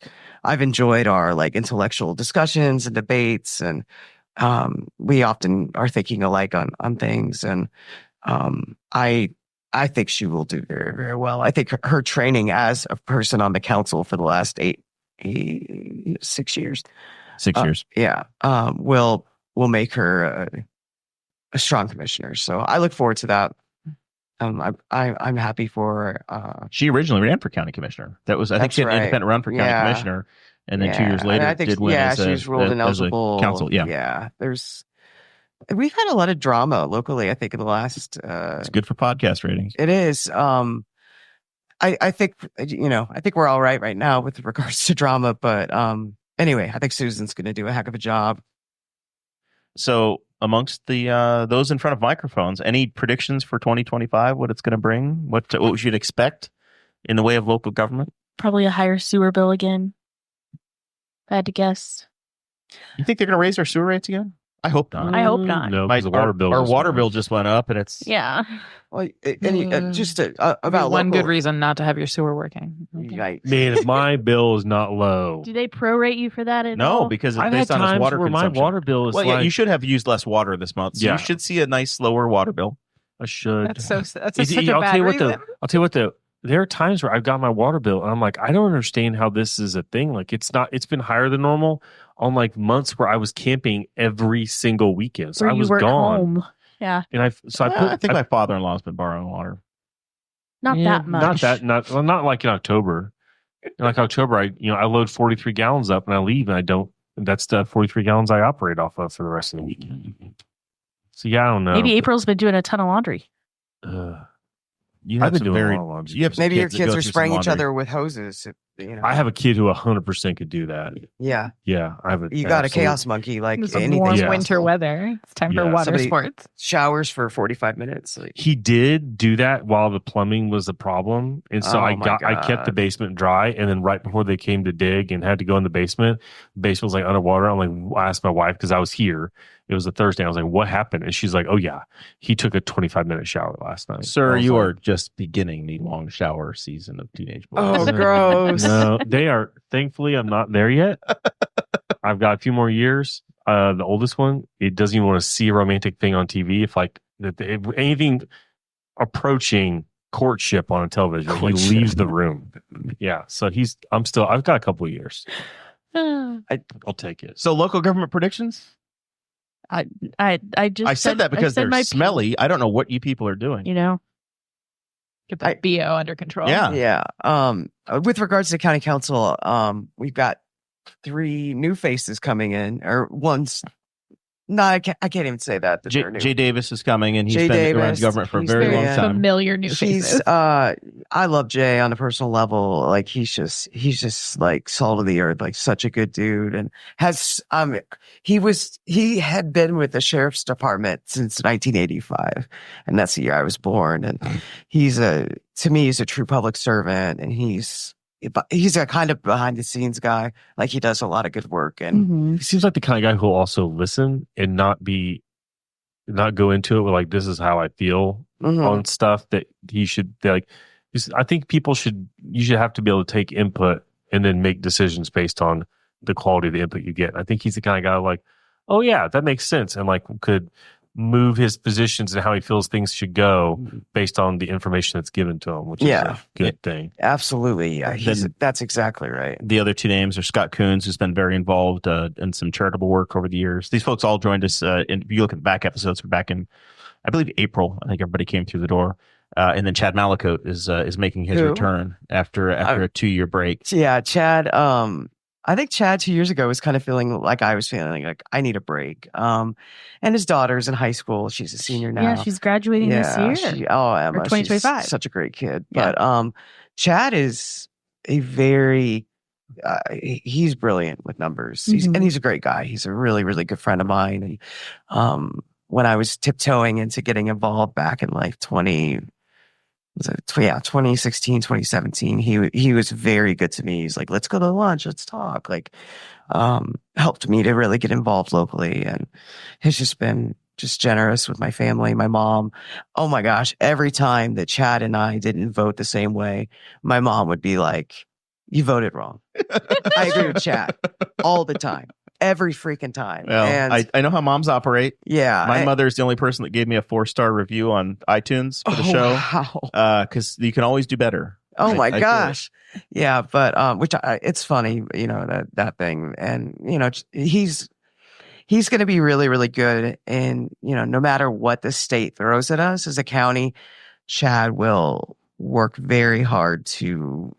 I've enjoyed our intellectual discussions and debates, and we often are thinking alike on things. And I think she will do very, very well. I think her training as a person on the council for the last 6 years. 6 years. Will make her a strong commissioner. So I look forward to that. I'm happy for her. She originally ran for county commissioner. That was, I think she had an independent run for county commissioner, and then 2 years later did win as she's ruled ineligible. Council. We've had a lot of drama locally, I think, in the last. It's good for podcast ratings. It is. I think we're all right now with regards to drama, but anyway, I think Susan's going to do a heck of a job. So, amongst the those in front of microphones, any predictions for 2025? What it's going to bring? What we should expect in the way of local government? Probably a higher sewer bill again. If I had to guess. You think they're going to raise our sewer rates again? I hope not. I hope not. No, because the water bill. Our water bill just went up, and it's Well, just about one good reason not to have your sewer working. Okay. Man, if my bill is not low. Do they prorate you for that at all? No, because it's I've based had on his times water where consumption. my water bill is you should have used less water this month. So you should see a nice lower water bill. I should. That's such a bad reason. I'll tell you what there are times where I've got my water bill and I'm like, I don't understand how this is a thing. Like it's been higher than normal on months where I was camping every single weekend. So I was gone. Home. Yeah. And I think my father-in-law's been borrowing water. Not that much. Not like in October. In October, I load 43 gallons up and I leave and I don't. That's the 43 gallons I operate off of for the rest of the weekend. So I don't know. Maybe April's been doing a ton of laundry. You have been some doing very. a lot of laundry. You have Maybe your kids are spraying each other with hoses. I have a kid who 100% could do that. Yeah. Yeah, I have a. You got a chaos monkey, like It's anything. warm Yeah. winter weather. It's time for Yeah. water Somebody- sports. Showers for 45 minutes. Like, He did do that while the plumbing was the problem, and so Oh I my kept the God. basement dry, and then right before they came to dig and had to go in the basement was like underwater. I'm like, I asked my wife because I was here. It was a Thursday. I was like, "What happened?" And she's like, "Oh yeah, he took a 25-minute shower last night." Sir, I was you like, are just beginning the long shower season of teenage boys. oh, gross. No, they are. Thankfully, I'm not there yet. I've got a few more years. The oldest one, it doesn't even want to see a romantic thing on TV. If anything approaching courtship on a television, he leaves the room. Yeah, so I've got a couple of years. I'll take it. So local government predictions? I just I said that because they're my smelly. I don't know what you people are doing. You know, Get that BO under control. Yeah. Yeah. With regards to county council, we've got 3 new faces coming in, or one's. No, I can't even say that. they're new. Jay Davis is coming, and he's Jay been around Davis, government for a he's very very long time. Familiar new faces. I love Jay on a personal level. Like he's just like salt of the earth, like such a good dude, and he had been with the sheriff's department since 1985, and that's the year I was born. And to me, he's a true public servant, and he's a kind of behind the scenes guy. Like he does a lot of good work, and He seems like the kind of guy who'll also listen and not go into it with like, this is how I feel on stuff that he should like. I think you should have to be able to take input and then make decisions based on the quality of the input you get. I think he's the kind of guy like, oh yeah, that makes sense, and like could move his positions and how he feels things should go based on the information that's given to him, which is a good thing. absolutely, yeah, that's exactly right. The other 2 names are Scott Coons, who's been very involved in some charitable work over the years. These folks all joined us. If you look at the back episodes, we're back in, I believe, April. I think everybody came through the door. And then Chad Malacote is making his return after a 2-year break. Yeah, Chad. I think Chad 2 years ago was kind of feeling like I was feeling, like I need a break. And his daughter's in high school. She's a senior now. Yeah, she's graduating this year. Emma, or 2025. She's such a great kid. Yeah. But Chad is a very he's brilliant with numbers. And he's a great guy. He's a really, really good friend of mine. And when I was tiptoeing into getting involved back in like 2016, 2017, he was very good to me. He's like, let's go to lunch, let's talk. Like, helped me to really get involved locally, and has just been generous with my family, my mom. Oh my gosh, every time that Chad and I didn't vote the same way, my mom would be like, you voted wrong. I agree with Chad all the time. Every freaking time. Well, and I know how moms operate. yeah, My mother's the only person that gave me a 4-star review on iTunes for the show. Wow. Because you can always do better. Oh my I gosh. Yeah. But, it's funny, that thing. And, he's going to be really, really good. And, no matter what the state throws at us as a county, Chad will work very hard to,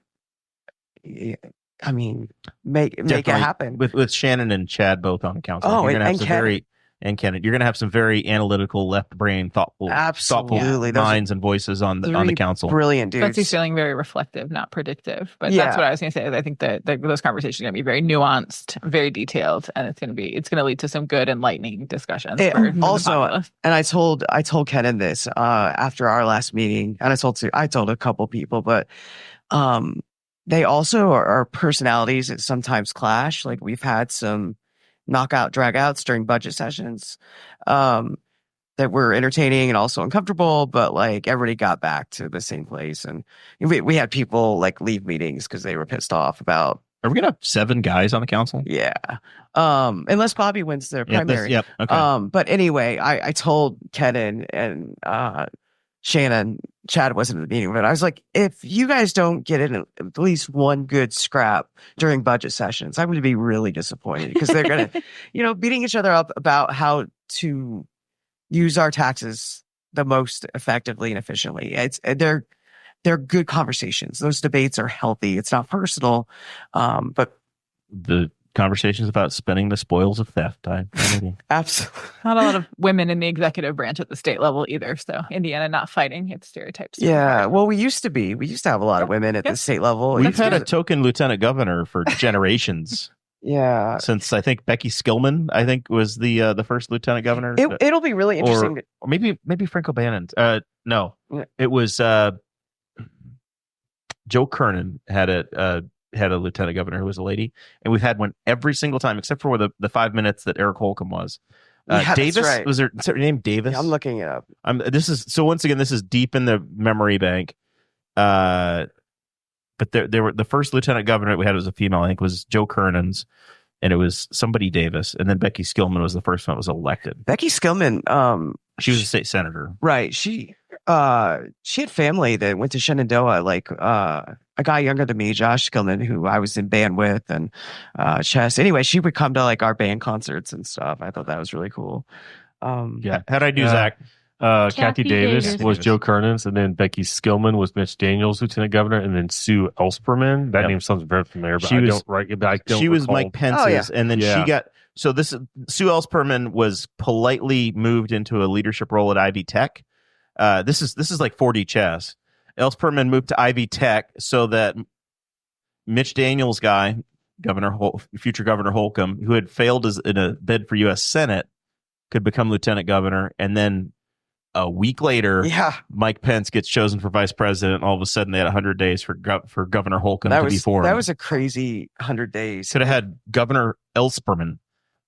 make it happen. With Shannon and Chad both on the council. Oh, you're gonna have and some Ken. and Kenneth, you're going to have some very analytical, left brain, thoughtful Absolutely. Those minds and voices on the council. Brilliant dudes. Betsy's feeling very reflective, not predictive. But Yeah. that's what I was going to say. Is I think that those conversations are going to be very nuanced, very detailed, and it's going to lead to some good, enlightening discussions. It- for the also, populace. and I told Kenan this after our last meeting, and I told a couple people, but they also are personalities that sometimes clash. Like we've had some knockout dragouts during budget sessions that were entertaining and also uncomfortable, but like everybody got back to the same place. And we had people like leave meetings because they were pissed off about. Are we going to have 7 guys on the council? Yeah. Unless Bobby wins their primary. Yep. Okay. But anyway, I told Kenan and Shannon, Chad wasn't in the meeting, but I was like, if you guys don't get in at least one good scrap during budget sessions, I'm going to be really disappointed because they're going to, beating each other up about how to use our taxes the most effectively and efficiently. They're good conversations. Those debates are healthy. It's not personal, but The conversations about spending the spoils of theft. Absolutely. Not a lot of women in the executive branch at the state level either. So Indiana not fighting its stereotypes. Yeah. Well, we used to have a lot of women at the state level. We've had a token lieutenant governor for generations. Yeah. Since I think Becky Skillman, was the first lieutenant governor. It'll be really interesting. Or maybe Frank O'Bannon. No, it was Joe Kernan had a lieutenant governor who was a lady, and we've had one every single time except for the 5 minutes that Eric Holcomb was. Davis, that's right. Was her name Davis? Yeah, I'm looking it up. This is deep in the memory bank. But there were the first lieutenant governor we had was a female. I think was Joe Kernan's, and it was somebody Davis, and then Becky Skillman was the first one that was elected. Becky Skillman, she was a state senator, right? She had family that went to Shenandoah, like a guy younger than me, Josh Skillman, who I was in band with, and chess. Anyway, she would come to like our band concerts and stuff. I thought that was really cool. Yeah, how'd I do, Zach? Kathy Davis was Joe Kernan's, and then Becky Skillman was Mitch Daniels, lieutenant governor, and then Sue Ellspermann. That name sounds very familiar, but she was Mike Pence's, and then she got. So Sue Ellspermann was politely moved into a leadership role at Ivy Tech. This is like 4D chess. Ellspermann moved to Ivy Tech so that Mitch Daniels' guy, future Governor Holcomb, who had failed in a bid for U.S. Senate, could become lieutenant governor, and then a week later, Mike Pence gets chosen for vice president. All of a sudden, they had 100 days for Governor Holcomb to be formed. That was a crazy 100 days. Could have had Governor Ellspermann.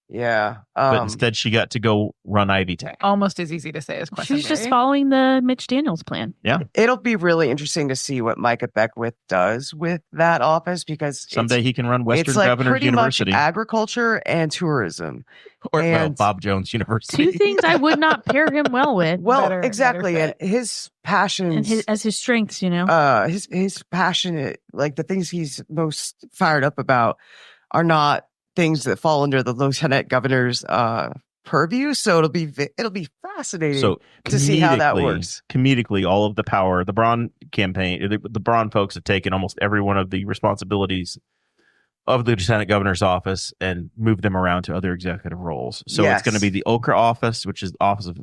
Yeah. But instead, she got to go run Ivy Tech. Almost as easy to say as Quesenberry. She's just following the Mitch Daniels plan. Yeah. It'll be really interesting to see what Micah Beckwith does with that office, because someday he can run Western it's like Governors pretty University. Much agriculture and tourism. Or Bob Jones University. Two things I would not pair him well with. Well, exactly. And his passions. And his strengths, his passionate, like the things he's most fired up about are not things that fall under the lieutenant governor's purview. So it'll be fascinating to see how that works. Comedically, all of the power, the Braun campaign, the Braun folks have taken almost every one of the responsibilities of the lieutenant governor's office and moved them around to other executive roles. So it's going to be the Okra office, which is the office of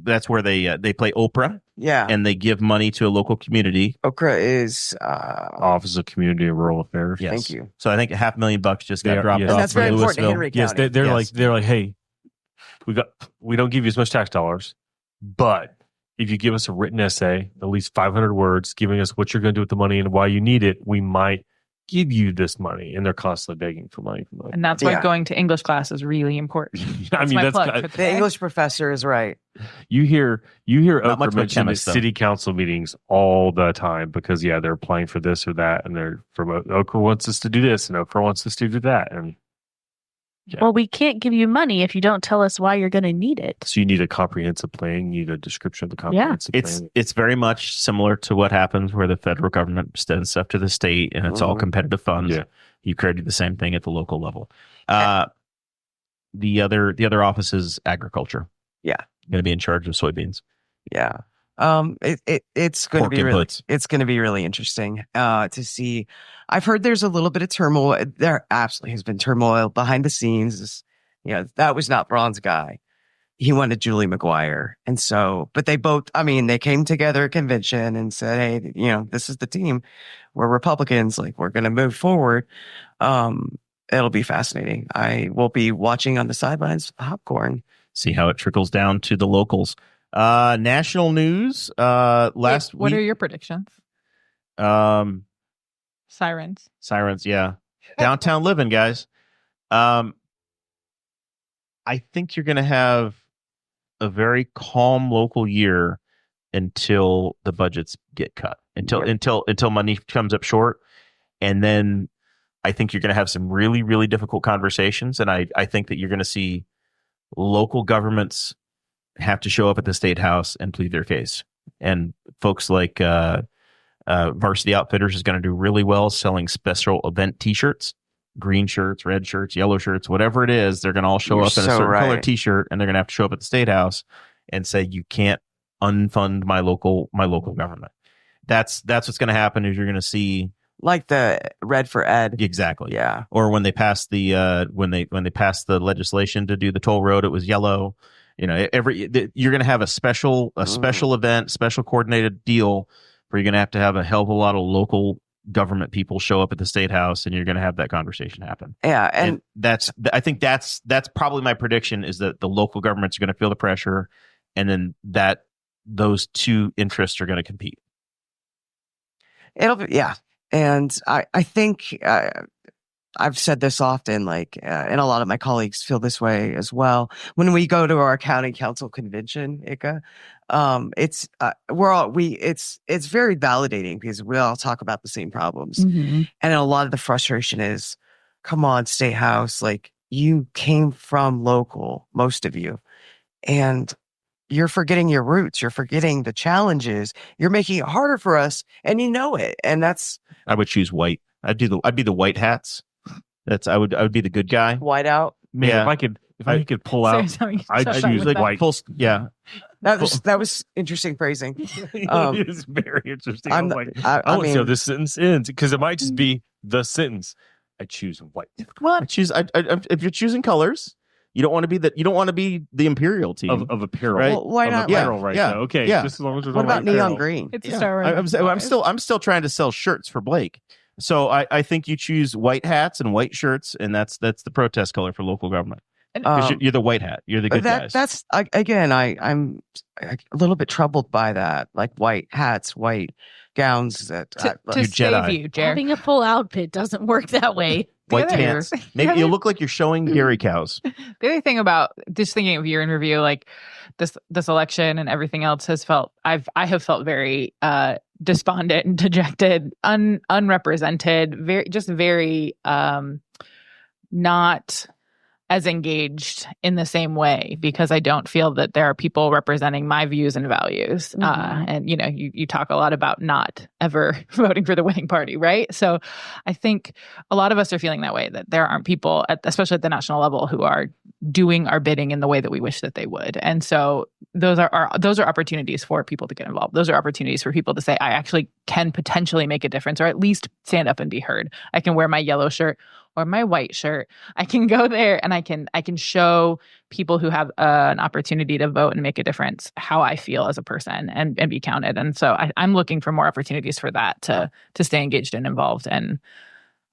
that's where they play Oprah. Yeah, and they give money to a local community. Okra is Office of Community and Rural Affairs. Yes. Thank you. So I think $500,000 just got dropped off. And that's very important to Henry Yes, County. they're like, hey, we don't give you as much tax dollars, but if you give us a written essay, at least 500 words, giving us what you're going to do with the money and why you need it, we might give you this money. And they're constantly begging for money. And that's why going to English class is really important. The English professor is right. You hear Oprah mention at city council meetings all the time because they're applying for this or that, and they're from Okra wants us to do this, and Okra wants us to do that, and well, we can't give you money if you don't tell us why you're going to need it. So you need a comprehensive plan. You need a description of the comprehensive plan. It's very much similar to what happens where the federal government sends stuff to the state and it's all competitive funds. Yeah. You created the same thing at the local level. The other office is agriculture. Yeah. Going to be in charge of soybeans. Yeah. It's going to be really interesting to see. I've heard there's a little bit of turmoil. There absolutely has been turmoil behind the scenes. That was not Braun's guy. He wanted Julie McGuire. And so, but they both, they came together at convention and said, hey, this is the team. We're Republicans. Like, we're going to move forward. It'll be fascinating. I will be watching on the sidelines with popcorn. See how it trickles down to the locals. National news last week. What are your predictions? Sirens, yeah. Downtown living, guys. I think you're going to have a very calm local year until the budgets get cut, until money comes up short, and then I think you're going to have some really, really difficult conversations, and I think that you're going to see local governments have to show up at the State House and plead their case. And folks like Varsity Outfitters is going to do really well selling special event T-shirts, green shirts, red shirts, yellow shirts, whatever it is. They're going to all show up in a certain color T-shirt, and they're going to have to show up at the State House and say, you can't unfund my local government. That's what's going to happen. Is you're going to see Like the red for ed. Exactly. Yeah. Or when they passed the when they passed the legislation to do the toll road, it was yellow. You know, you're going to have a special event, special coordinated deal where you're going to have a hell of a lot of local government people show up at the state house, and you're going to have that conversation happen. Yeah, and I think that's probably my prediction, is that the local governments are going to feel the pressure, and then those two interests are going to compete. It'll be, yeah. And I think I've said this often, and a lot of my colleagues feel this way as well. When we go to our county council convention, ICA, it's very validating because we all talk about the same problems. Mm-hmm. And a lot of the frustration is, come on, State House, like, you came from local, most of you, and you're forgetting your roots. You're forgetting the challenges. You're making it harder for us, and you know it. And I would choose white. I'd be the white hats. I would be the good guy. white out. Man, Yeah. if I could pull out, I'd choose white. Yeah. That was interesting phrasing. It is very interesting. I I want to see how this sentence ends, because it might just be the sentence. I choose white. Well, if you're choosing colors, you don't want to be the imperial team Of apparel. Right? Well, why Of not? apparel, right? Yeah. now. Okay. Yeah. Just as long as we're What talking about neon apparel. green? It's a Yeah. Star Wars. I'm still trying to sell shirts for Blake. So I think you choose white hats and white shirts, and that's the protest color for local government. 'Cause you're the white hat. You're the good guys. That's again, I'm a little bit troubled by that, like white hats, white gowns. to You're save Jedi. you, Jer. Having a full outfit doesn't work that way. White The other- pants. Maybe you look like you're showing dairy cows. The other thing about just thinking of your interview, like this election and everything else I have felt very despondent and dejected, unrepresented, very not as engaged in the same way, because I don't feel that there are people representing my views and values. Mhm. And you talk a lot about not ever voting for the winning party, right? So I think a lot of us are feeling that way, that there aren't people, especially at the national level, who are doing our bidding in the way that we wish that they would. And so those are opportunities for people to get involved. Those are opportunities for people to say, I actually can potentially make a difference, or at least stand up and be heard. I can wear my yellow shirt or my white shirt. I can go there and I can show people who have an opportunity to vote and make a difference how I feel as a person and be counted. And so I'm looking for more opportunities for that to stay engaged and involved. And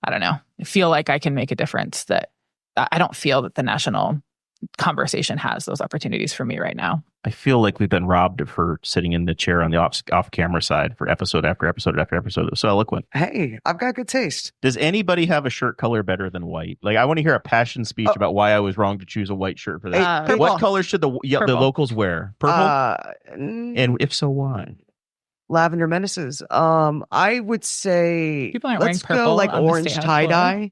I don't know, feel like I can make a difference. That I don't feel that the national conversation has those opportunities for me right now. I feel like we've been robbed for sitting in the chair on the off camera side for episode after episode after episode. It was so eloquent. Hey, I've got good taste. Does anybody have a shirt color better than white? Like, I want to hear a passion speech about why I was wrong to choose a white shirt for this. Purple. What color should the locals wear? Purple? And if so, why? Lavender menaces. I would say People aren't wearing let's purple go like on the orange State House tie floor. dye.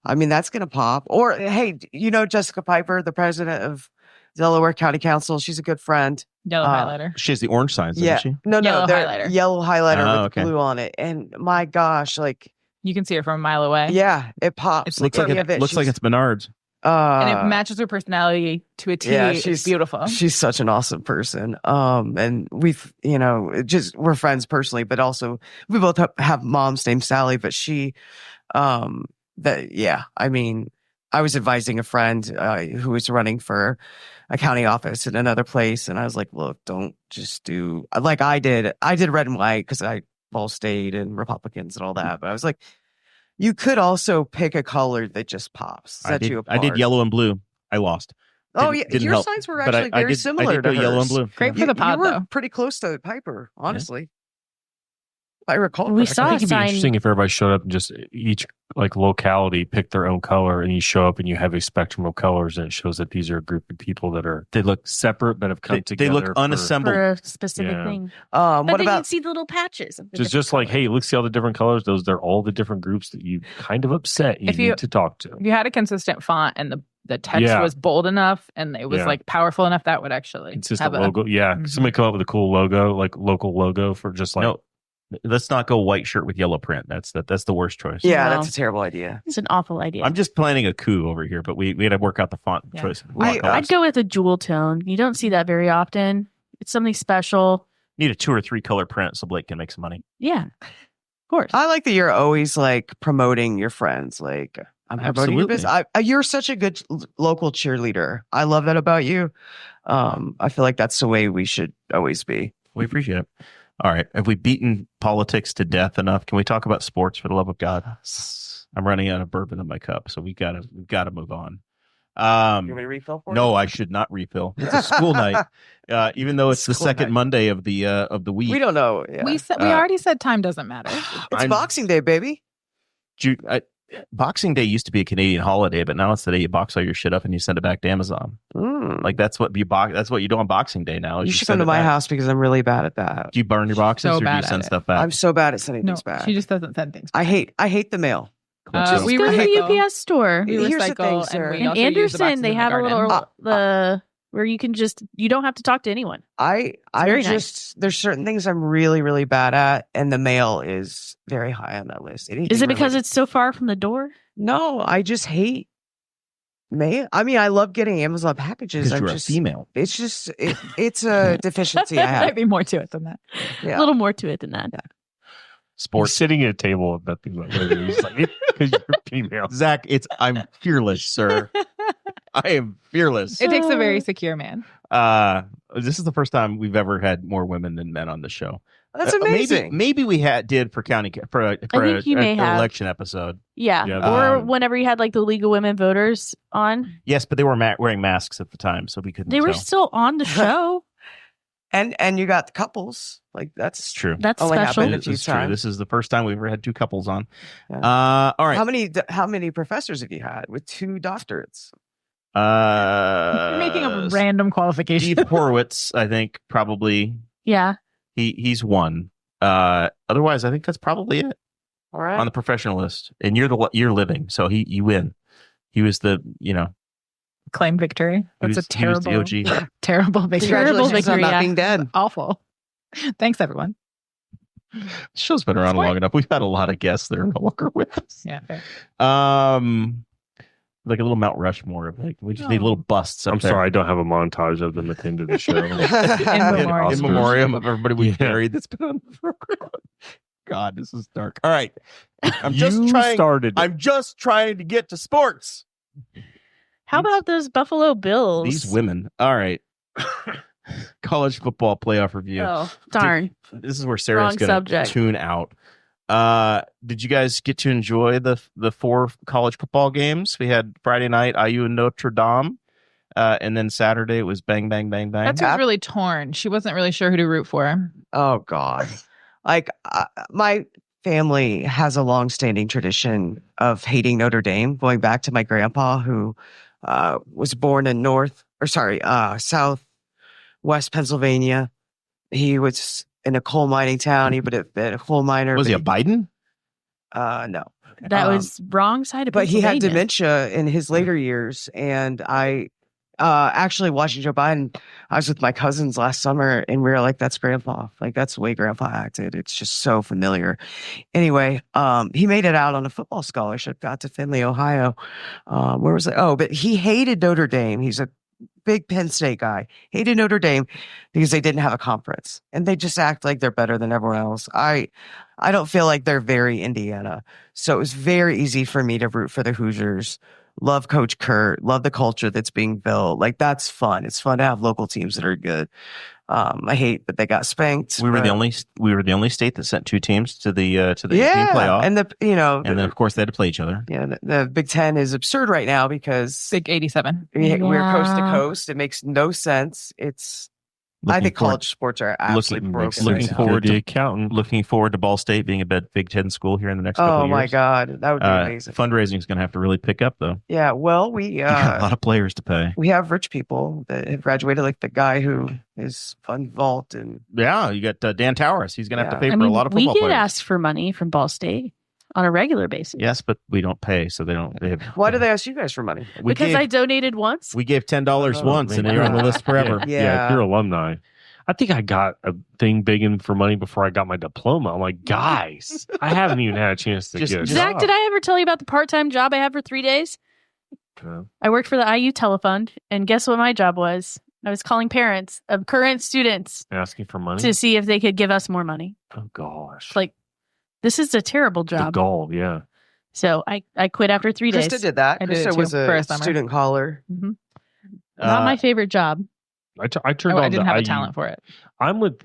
I mean, that's gonna pop. Or hey, Jessica Piper, the president of Delaware County Council. She's a good friend. Yellow highlighter. She has the orange signs, doesn't Yeah, she? no, Yellow they're highlighter. yellow highlighter Oh, with okay. blue on it. And my gosh, like, You can see it from a mile away. yeah, it pops. It's Looks like any of looks like it's Menards. And it matches her personality to a T. yeah, It's beautiful. She's such an awesome person. And we've, we're friends personally, but also we both have moms named Sally, but I mean, I was advising a friend who was running for a county office in another place. And I was like, look, don't just do like I did. I did red and white because I Ball State and Republicans and all that. But I was like, you could also pick a color that just pops. Set you apart. I did yellow and blue. I lost. Oh, yeah. Didn't your help. signs were But actually very similar I did to go yellow and hers. blue. Great for the pod, you were though. pretty close to Piper, honestly. I recall. We correctly. saw I a think it'd be sign. interesting if everybody showed up and just each like locality picked their own color, and you show up and you have a spectrum of colors, and it shows that these are a group of people that are They look separate but have come they together. look for- unassembled. for a specific Yeah. thing. But What then about you'd see the little patches. Of the Just different like, hey, colors. look, see all the different colors. They're all the different groups that you kind of upset. You If you- need to talk to. If you had a consistent font and the text Yeah. was bold enough and it was Yeah. like powerful enough, that would actually Consistent have a logo. Yeah. Mhm. Somebody come up with a cool logo, like local logo for just like. No, let's not go white shirt with yellow print. That's the worst choice. Yeah, No. that's a terrible idea. It's an awful idea. I'm just planning a coup over here, but we had to work out the font Yeah. choice. I'd go with a jewel tone. You don't see that very often. It's something special. Need a 2 or 3 color print so Blake can make some money. Yeah. course. I like that you're always like promoting your friends. Like I'm promoting your business. You're such a good local cheerleader. I love that about you. I feel like that's the way we should always be. We appreciate it. All right. Have we beaten politics to death enough? Can we talk about sports for the love of God? I'm running out of bourbon in my cup, so we've got to move on. You want me to refill for you? No, I should not refill. It's a school night, even though it's the second Monday of the week. We don't know. Yeah. We already said time doesn't matter. It's Boxing Day, baby. Boxing Day used to be a Canadian holiday, but now it's the day you box all your shit up and you send it back to Amazon. Like that's what you do on Boxing Day now. You should come to my house because I'm really bad at that. Do you burn your boxes or do you send stuff back? I'm so bad at sending things back. She just doesn't send things back. I hate the mail. Just go to the UPS store. We Here's the recycle, thing, and we In also use the Anderson, boxes they in the have a garden. little where you don't have to talk to anyone. Very nice. There's certain things I'm really, really bad at, and the mail is very high on that list. Is it because it's so far from the door? No, I just hate mail. I mean, I love getting Amazon packages. Because you're a female. It's just it's a deficiency I There might have. be more to it than that. Yeah. A little more to it than that. Yeah. Sports sitting at a table with nothing but ladies, like because you're female. Zach, I'm fearless, sir. I am fearless. It takes a very secure man. This is the first time we've ever had more women than men on the show. That's amazing. Maybe we did for an election episode. Yeah. Or whenever you had like the League of Women Voters on. Yes, but they were wearing masks at the time, so we couldn't. They were still on the show. And you got the couples. Like that's true. That's only special. happened a few This is true. times. This is the first time we've ever had two couples on. Yeah. All right. How many professors have you had with 2 doctorates? You're making a random qualification. Steve Horowitz, I think, probably. Yeah. He's one. Otherwise, I think that's probably it. All right. On the professional list, and you're living, so you win. He was the Claim victory. That's a terrible, he was the OG. terrible victory. Congratulations on not being dead. Awful. Thanks, everyone. The show's been around long enough. We've had a lot of guests that are no longer with us. Yeah. Fair. Like a little Mount Rushmore of we just need little busts. I'm sorry, I don't have a montage of them at the end of the show. in memoriam of everybody we've buried that's been on the program. God, this is dark. All right, I'm just trying to get to sports. How about those Buffalo Bills? These women. All right. College football playoff review. Oh, darn. This is where Sarah's going to tune out. Did you guys get to enjoy the 4 college football games? We had Friday night, IU and Notre Dame. And then Saturday it was bang, bang, bang, bang. Betsy was really torn. She wasn't really sure who to root for. Oh, God. Like, my family has a long-standing tradition of hating Notre Dame, going back to my grandpa, who was born in southwest Pennsylvania. He was in a coal mining town. He would have been a coal miner. Was he a Biden? No. That was wrong side of But he had Pennsylvania. dementia in his later years. And I actually watching Joe Biden, I was with my cousins last summer and we were like, that's grandpa. Like, that's the way grandpa acted. It's just so familiar. Anyway, he made it out on a football scholarship, got to Findlay, Ohio. Where was it? Oh, but he hated Notre Dame. He's a big Penn State guy. Hated Notre Dame because they didn't have a conference and they just act like they're better than everyone else. I don't feel like they're very Indiana. So it was very easy for me to root for the Hoosiers. Love Coach Kurt. Love the culture that's being built. Like, that's fun. It's fun to have local teams that are good. I hate that they got spanked. We were the only state that sent 2 teams to the 18 playoff. And then of course they had to play each other. Yeah, the Big Ten is absurd right now because Big 87. we're coast to coast. It makes no sense. I think college sports are absolutely broken. Looking right now. forward to accountant. Looking forward to Ball State being a Big Ten school here in the next couple of years. Oh my God, that would be amazing. Fundraising is going to have to really pick up, though. Yeah, well, we You got a lot of players to pay. we have rich people that have graduated, like the guy who is Fund Vault, and Yeah, you got Dan Towers. He's going to have to pay I for mean, a lot of we football get players. asked for money from Ball State on a regular basis. Yes, but we don't pay, so they don't. They have, why do they ask you guys for money? Because I donated once. we gave $10 once, and you're on the list forever. Yeah. If you're alumni. I think I got a thing begging for money before I got my diploma. I'm like, guys, I haven't even had a chance to get a Zach, job. did I ever tell you about the part-time job I had for 3 days? I worked for the IU Telefund, and guess what my job was? I was calling parents of current students Asking for money? to see if they could give us more money. Oh, gosh. Like, This is a terrible The job. goal, yeah. So I quit after 3 days. Krista did that. I did it Krista too, was for a a summer. student caller. Mhm. Not my favorite job. I turned on I didn't the have a IU. talent for it. I'm with.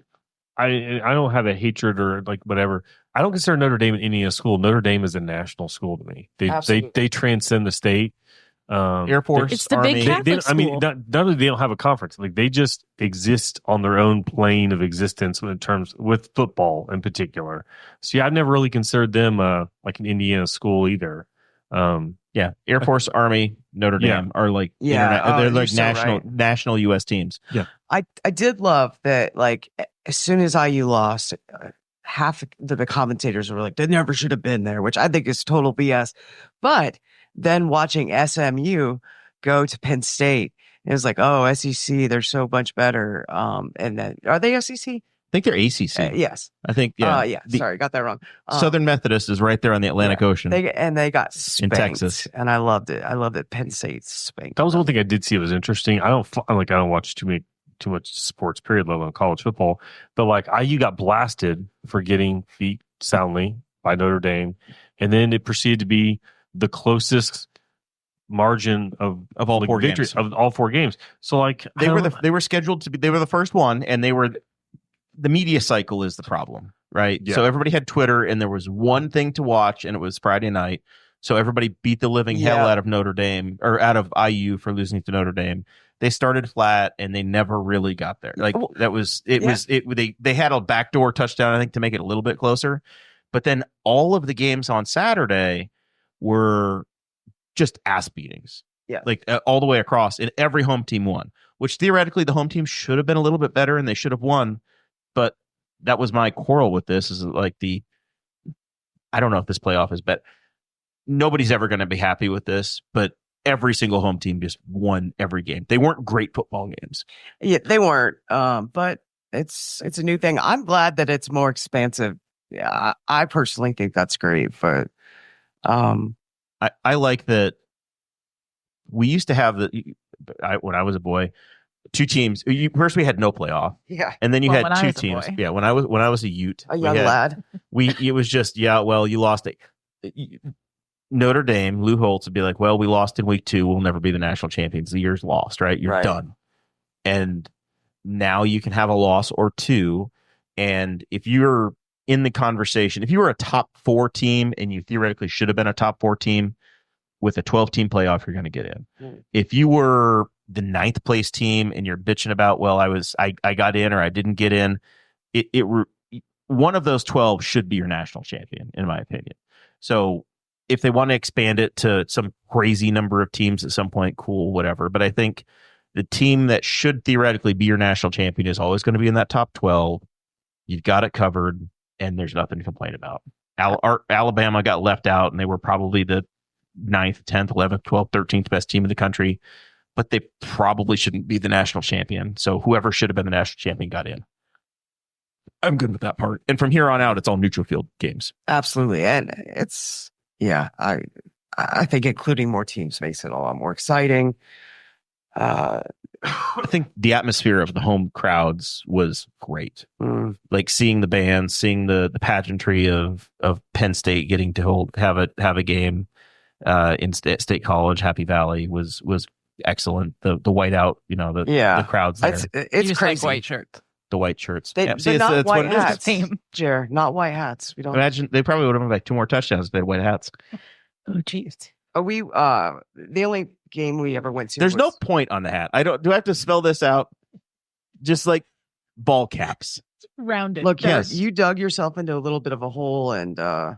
I don't have a hatred or like whatever. I don't consider Notre Dame an Indiana school. Notre Dame is a national school to me. Absolutely. They transcend the state. Air Force, It's the Army. big Catholic I mean, school. not only they don't have a conference, like they just exist on their own plane of existence in terms with football in particular. So yeah, I've never really considered them like an Indiana school either. Yeah, Air Force, Army, Notre Dame are like Yeah, they're you're like so right. national U.S. teams. I did love that, like, as soon as IU lost, half the commentators were like, they never should have been there, which I think is total BS. But then watching SMU go to Penn State, it was like, oh, SEC, they're so much better. And then, are they SEC? I think they're ACC. Yes. I think, Sorry, got that wrong. Southern Methodist is right there on the Atlantic Ocean. They got spanked, Texas. and I loved it. I loved that Penn State spanked. That was one thing I did see was interesting. I don't watch too much sports period level in college football, but like IU got blasted for getting beat soundly by Notre Dame, and then it proceeded to be the closest margin of all like, four victory games. of all 4 games. So like They were scheduled to be. They were the first one, and the media cycle is the problem, right? Yeah. So everybody had Twitter, and there was one thing to watch, and it was Friday night. So everybody beat the living hell out of Notre Dame or out of IU for losing to Notre Dame. They started flat, and they never really got there. Like that was it. Yeah. Was it? They had a backdoor touchdown, I think, to make it a little bit closer. But then all of the games on Saturday were just ass beatings. Yeah. Like all the way across, and every home team won, which theoretically the home team should have been a little bit better and they should have won. But that was my quarrel with this is like I don't know if this playoff is bet. Nobody's ever going to be happy with this, but every single home team just won every game. They weren't great football games. Yeah, they weren't. But it's a new thing. I'm glad that it's more expansive. Yeah, I personally think that's great. But I like that we used to have when I was a boy, 2 teams. First, we had no playoff, and then you When had I 2 was a teams. boy. Yeah, when I was a Ute, a young lad. it was just well, you lost it. Notre Dame, Lou Holtz would be like, well, we lost in week 2. We'll never be the national champions. The year's lost, right? You're Right. done. And now you can have a loss or 2. And if you're in the conversation, if you were a top 4 team and you theoretically should have been a top 4 team with a 12-team playoff, you're going to get in. If you were the 9th place team and you're bitching about, well, I got in or I didn't get in, one of those 12 should be your national champion, in my opinion. So if they want to expand it to some crazy number of teams at some point, cool, whatever. But I think the team that should theoretically be your national champion is always going to be in that top 12. You've got it covered, and there's nothing to complain about. Alabama got left out, and they were probably the 9th, 10th, 11th, 12th, 13th best team in the country, but they probably shouldn't be the national champion. So whoever should have been the national champion got in. I'm good with that part. And from here on out, it's all neutral field games. Absolutely, and it's I think including more teams makes it a lot more exciting. I think the atmosphere of the home crowds was great. Like seeing the bands, seeing the pageantry of Penn State getting to have a game in State College, Happy Valley was excellent. The whiteout, the crowds there. It's Just crazy. like white shirts. The white shirts. They're See, not that's white what it is. hats. Same. Jer, not white hats. We don't. Imagine they probably would have like 2 more touchdowns if they had white hats. Oh, jeez. We the only game we ever went to. There's no was- point on the hat. Do I have to spell this out? Just like ball caps. Rounded. Look, Yes. you dug yourself into a little bit of a hole, and I'm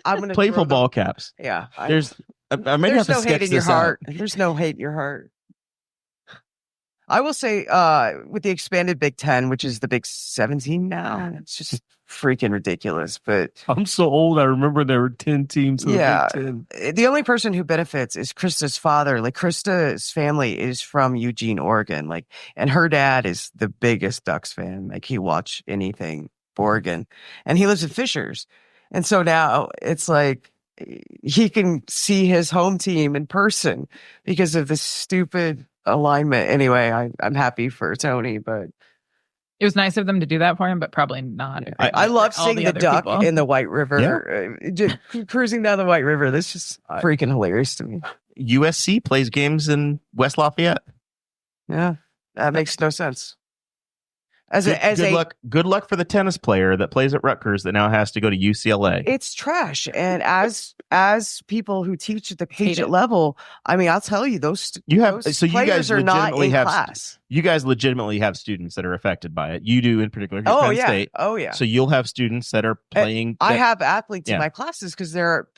gonna Playful throw them- ball caps. Yeah, There's I might there's have to no sketch hate in your this out. heart. There's no hate in your heart. I will say, with the expanded Big Ten, which is the Big 17 now, it's just freaking ridiculous. But I'm so old. I remember there were 10 teams in Yeah. the Big 10. the only person who benefits is Krista's father. Like, Krista's family is from Eugene, Oregon. Like, and her dad is the biggest Ducks fan. Like, he watch anything Oregon, and he lives in Fishers. And so now it's like he can see his home team in person because of this stupid alignment. Anyway, I'm happy for Tony, but It was nice of them to do that for him, but probably not. I love all seeing the other duck people. in the White River, just cruising down the White River. That's just freaking hilarious to me. USC plays games in West Lafayette. Yeah, that makes no sense. Good luck for the tennis player that plays at Rutgers that now has to go to UCLA. It's trash. And as people who teach at the collegiate level, I mean, I'll tell you, those players are not in class. You guys legitimately have students that are affected by it. You do in particular. Penn State. Oh, yeah. So you'll have students that are playing. I have athletes in my classes because they're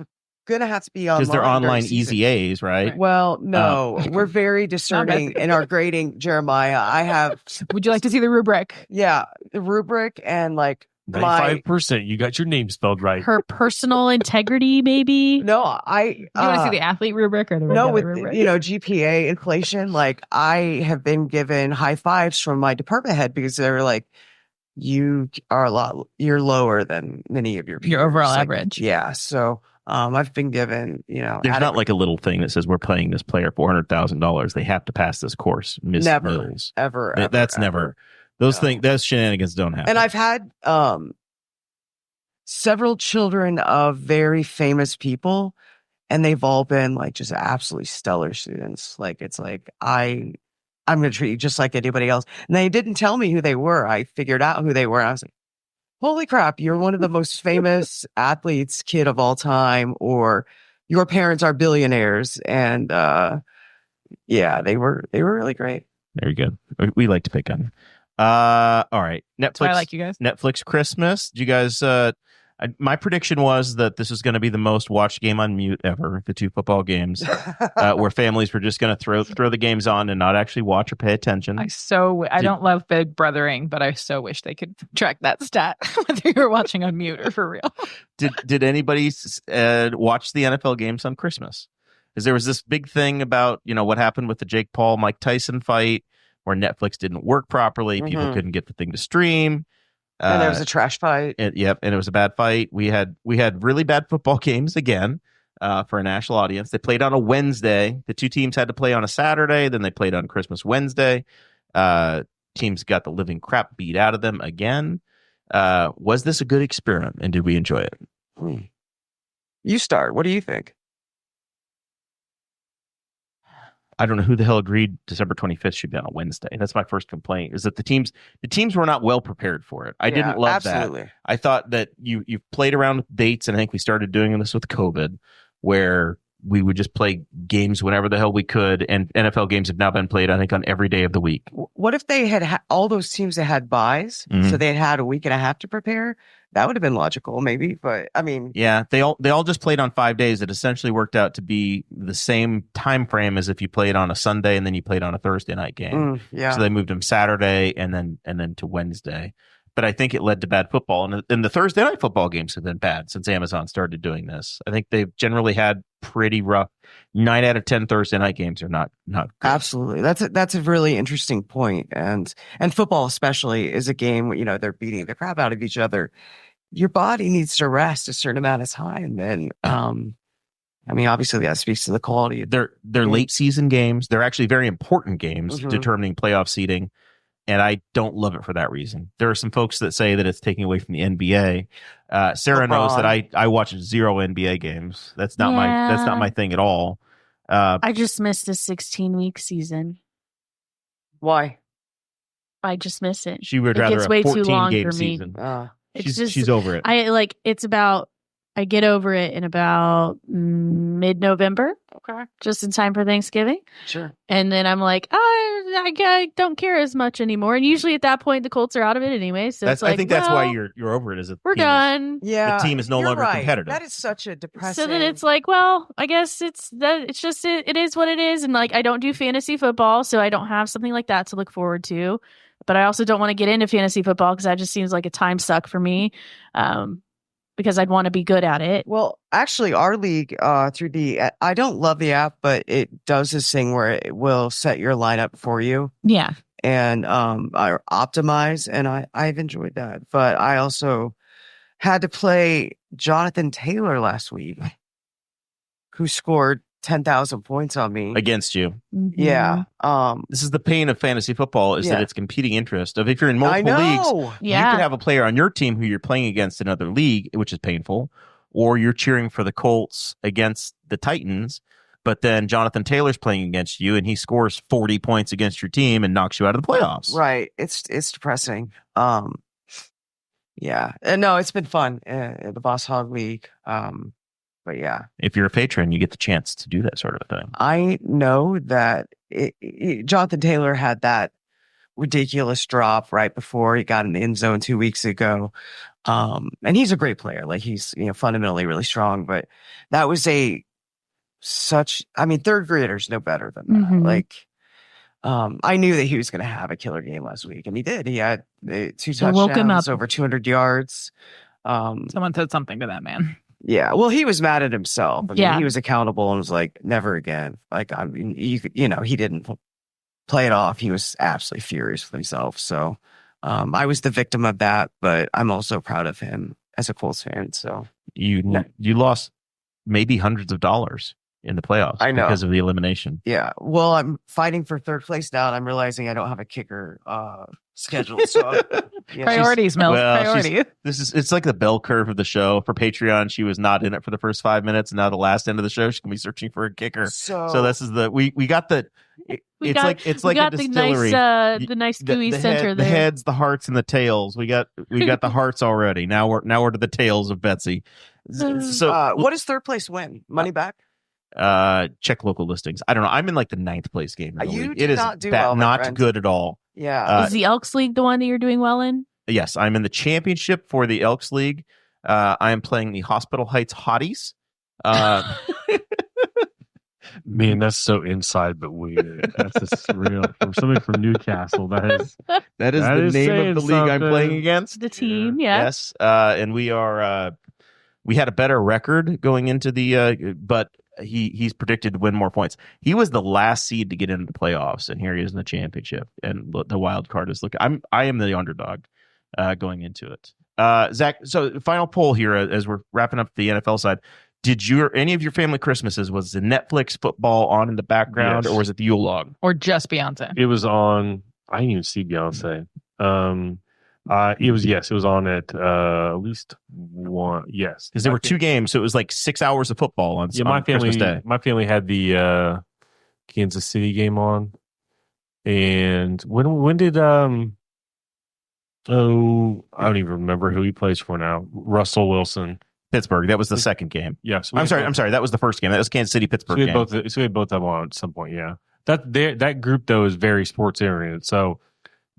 going to have to be online. Because they're online easy A's, right? Well, no, we're very discerning in our grading, Jeremiah. I have. Would you like to see the rubric? Yeah, the rubric and like 95%. You got your name spelled right. Her personal integrity, maybe. No, you want to see the athlete rubric or the rubric? GPA inflation. Like I have been given high fives from my department head because they were like, "You are you're lower than many of your peers." Your overall average. Yeah, so. I've been given, there's not like a little thing that says we're paying this player $400,000. They have to pass this course. Miss Mills. Ever. That's never. Those things, those shenanigans don't happen. And I've had several children of very famous people, and they've all been like just absolutely stellar students. Like it's like I'm going to treat you just like anybody else. And they didn't tell me who they were. I figured out who they were. I was like, holy crap, you're one of the most famous athletes, kid of all time, or your parents are billionaires. And they were really great. Very good. We like to pick on. All right. Netflix. That's why I like you guys. Netflix Christmas. Did you guys my prediction was that this is going to be the most watched game on mute ever, the two football games, where families were just going to throw the games on and not actually watch or pay attention. I don't love big brothering, but I so wish they could track that stat, whether you were watching on mute or for real. Did anybody watch the NFL games on Christmas? Because there was this big thing about, what happened with the Jake Paul, Mike Tyson fight, where Netflix didn't work properly. Mm-hmm. People couldn't get the thing to stream. And there was a trash fight. And it was a bad fight. We had really bad football games again for a national audience. They played on a Wednesday. The two teams had to play on a Saturday. Then they played on Christmas Wednesday. Teams got the living crap beat out of them again. Was this a good experiment, and did we enjoy it? You start. What do you think? I don't know who the hell agreed December 25th should be on a Wednesday. That's my first complaint, is that the teams were not well prepared for it. I didn't love that. I thought that you played around with dates, and I think we started doing this with COVID, where we would just play games whenever the hell we could, and NFL games have now been played, I think, on every day of the week. What if they had all those teams that had buys, so they had a week and a half to prepare? That would have been logical, maybe, but I mean, yeah, they all just played on 5 days. It essentially worked out to be the same time frame as if you played on a Sunday and then you played on a Thursday night game. So they moved them Saturday and then to Wednesday. But I think it led to bad football, and the Thursday night football games have been bad since Amazon started doing this. I think they've generally had pretty rough. 9 out of 10 Thursday night games are not good. Absolutely. That's a really interesting point. And football especially is a game where, they're beating the crap out of each other. Your body needs to rest a certain amount of time. And obviously that speaks to the quality. They're late season games. They're actually very important games determining playoff seeding. And I don't love it for that reason. There are some folks that say that it's taking away from the NBA. Sarah knows that I watch 0 NBA games. That's not my thing at all. I just missed the 16-week season. Why? I just miss it. She would rather gets a way 14 too long game for me. season. She's over it. I get over it in about mid-November. Okay. Just in time for Thanksgiving. Sure. And then I'm like, I don't care as much anymore. And usually at that point, the Colts are out of it anyway. So I think that's why you're over it. We're done. The team is no longer competitive. That is such a depressing. So then it's like, well, I guess it is what it is. And like, I don't do fantasy football, so I don't have something like that to look forward to. But I also don't want to get into fantasy football because that just seems like a time suck for me. Because I'd want to be good at it. Well, actually, our league through I don't love the app, but it does this thing where it will set your lineup for you. Yeah. And I optimize, and I've enjoyed that. But I also had to play Jonathan Taylor last week, who scored 10,000 points on me. against you. Yeah. This is the pain of fantasy football is that it's competing interest of if you're in I multiple leagues, know. you could have a player on your team who you're playing against in another league, which is painful, or you're cheering for the Colts against the Titans, but then Jonathan Taylor's playing against you and he scores 40 points against your team and knocks you out of the playoffs. Right. It's depressing. Yeah. And no, it's been fun in the Boss Hog League. But yeah, If you're a patron, you get the chance to do that sort of thing. I know that Jonathan Taylor had that ridiculous drop right before he got in the end zone 2 weeks ago. And he's a great player. Like he's, fundamentally really strong, but that was third graders know better than that. Mhm. Like, I knew that he was going to have a killer game last week, and he did. He had 2 They woke him touchdowns, up. over 200 yards. Someone said something to that man. Yeah, well, he was mad at himself. I mean, Yeah. he was accountable and was like, "Never again." Like, I mean, he didn't play it off. He was absolutely furious with himself. So, I was the victim of that, but I'm also proud of him as a Colts fan. So, You lost maybe hundreds of dollars in the playoffs I know. because of the elimination. yeah. Well, I'm fighting for third place now, and I'm realizing I don't have a kicker scheduled. So, Priorities, Mills. well, Priorities. It's like the bell curve of the show. For Patreon, she was not in it for the first 5 minutes, and now the last end of the show, she can be searching for a kicker. So this is we got the. We It's got- like we a got distillery. the nice gooey center the there. heads, the hearts, and the tails. We got the hearts already. Now we're to the tails of Betsy. So what does third place win? Money back? check local listings. I don't know. I'm in like the 9th place game. In the You league. do It is not do well, my not friend. good at all. Yeah. Is the Elks League the one that you're doing well in? Yes, I'm in the championship for the Elks League. I am playing the Hospital Heights Hotties. Man, that's so inside but weird. That's just real. From somebody from Newcastle, that is that is That the is name saying of the league I'm something. playing against. The team, yeah. Yes, and we are. We had a better record going into the, but he's predicted to win more points. He was the last seed to get into the playoffs, and here he is in the championship. And the wild card is looking. I am the underdog going into it. Zach, so final poll here as we're wrapping up the NFL side. Did any of your family Christmases, was the Netflix football on in the background, Yes. or was it the Yule log? Or just Beyonce. it was on. I didn't even see Beyonce. It was on at least one. Yes, Because there were 2 games, so it was like 6 hours of football on, my on Christmas Day. My family had the Kansas City game on, and when did I don't even remember who he plays for now. Russell Wilson. Pittsburgh. That was the second game. Yes, I'm sorry. That was the first game. That was Kansas City Pittsburgh. So we had game. both have on at some point. Yeah, that group though is very sports oriented. So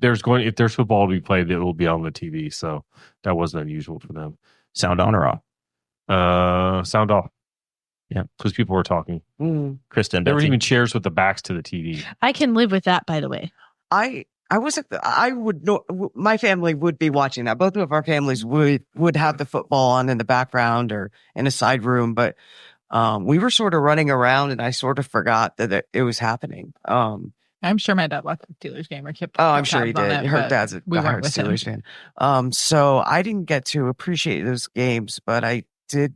if there's football to be played, it will be on the TV. So that wasn't unusual for them. Sound on or off? Sound off. Yeah, because people were talking. Krista and There were Betsy. even chairs with the backs to the TV. I can live with that, by the way. I wasn't. I would know. My family would be watching that. Both of our families would have the football on in the background or in a side room, but we were sort of running around, and I sort of forgot that it was happening. I'm sure my dad watched the Steelers game or kept. Oh, I'm sure he tabs on did. it, Her but dad's a we weren't diehard with him. Steelers fan. So I didn't get to appreciate those games, but I did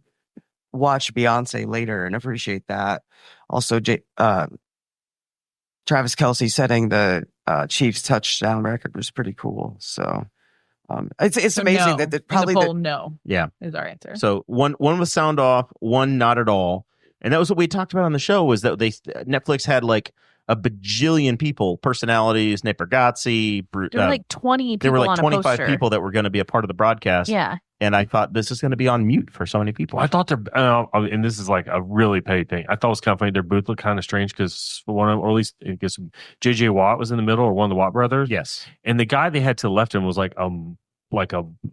watch Beyonce later and appreciate that. Also, Travis Kelce setting the Chiefs touchdown record was pretty cool. So it's So amazing no. that In probably the poll, no Yeah. is our answer. So one was sound off, one not at all, and that was what we talked about on the show. Was that Netflix had like a bajillion people, personalities, Nate Bargatze, There were like 20 people there were like on a 25 poster. people that were going to be a part of the broadcast. Yeah. And I thought this is going to be on mute for so many people. I thought and this is like a really paid thing. I thought it was kind of funny. Their booth looked kind of strange because one of them, or at least I guess JJ Watt was in the middle, or one of the Watt brothers. Yes. And the guy they had to the left of him was like a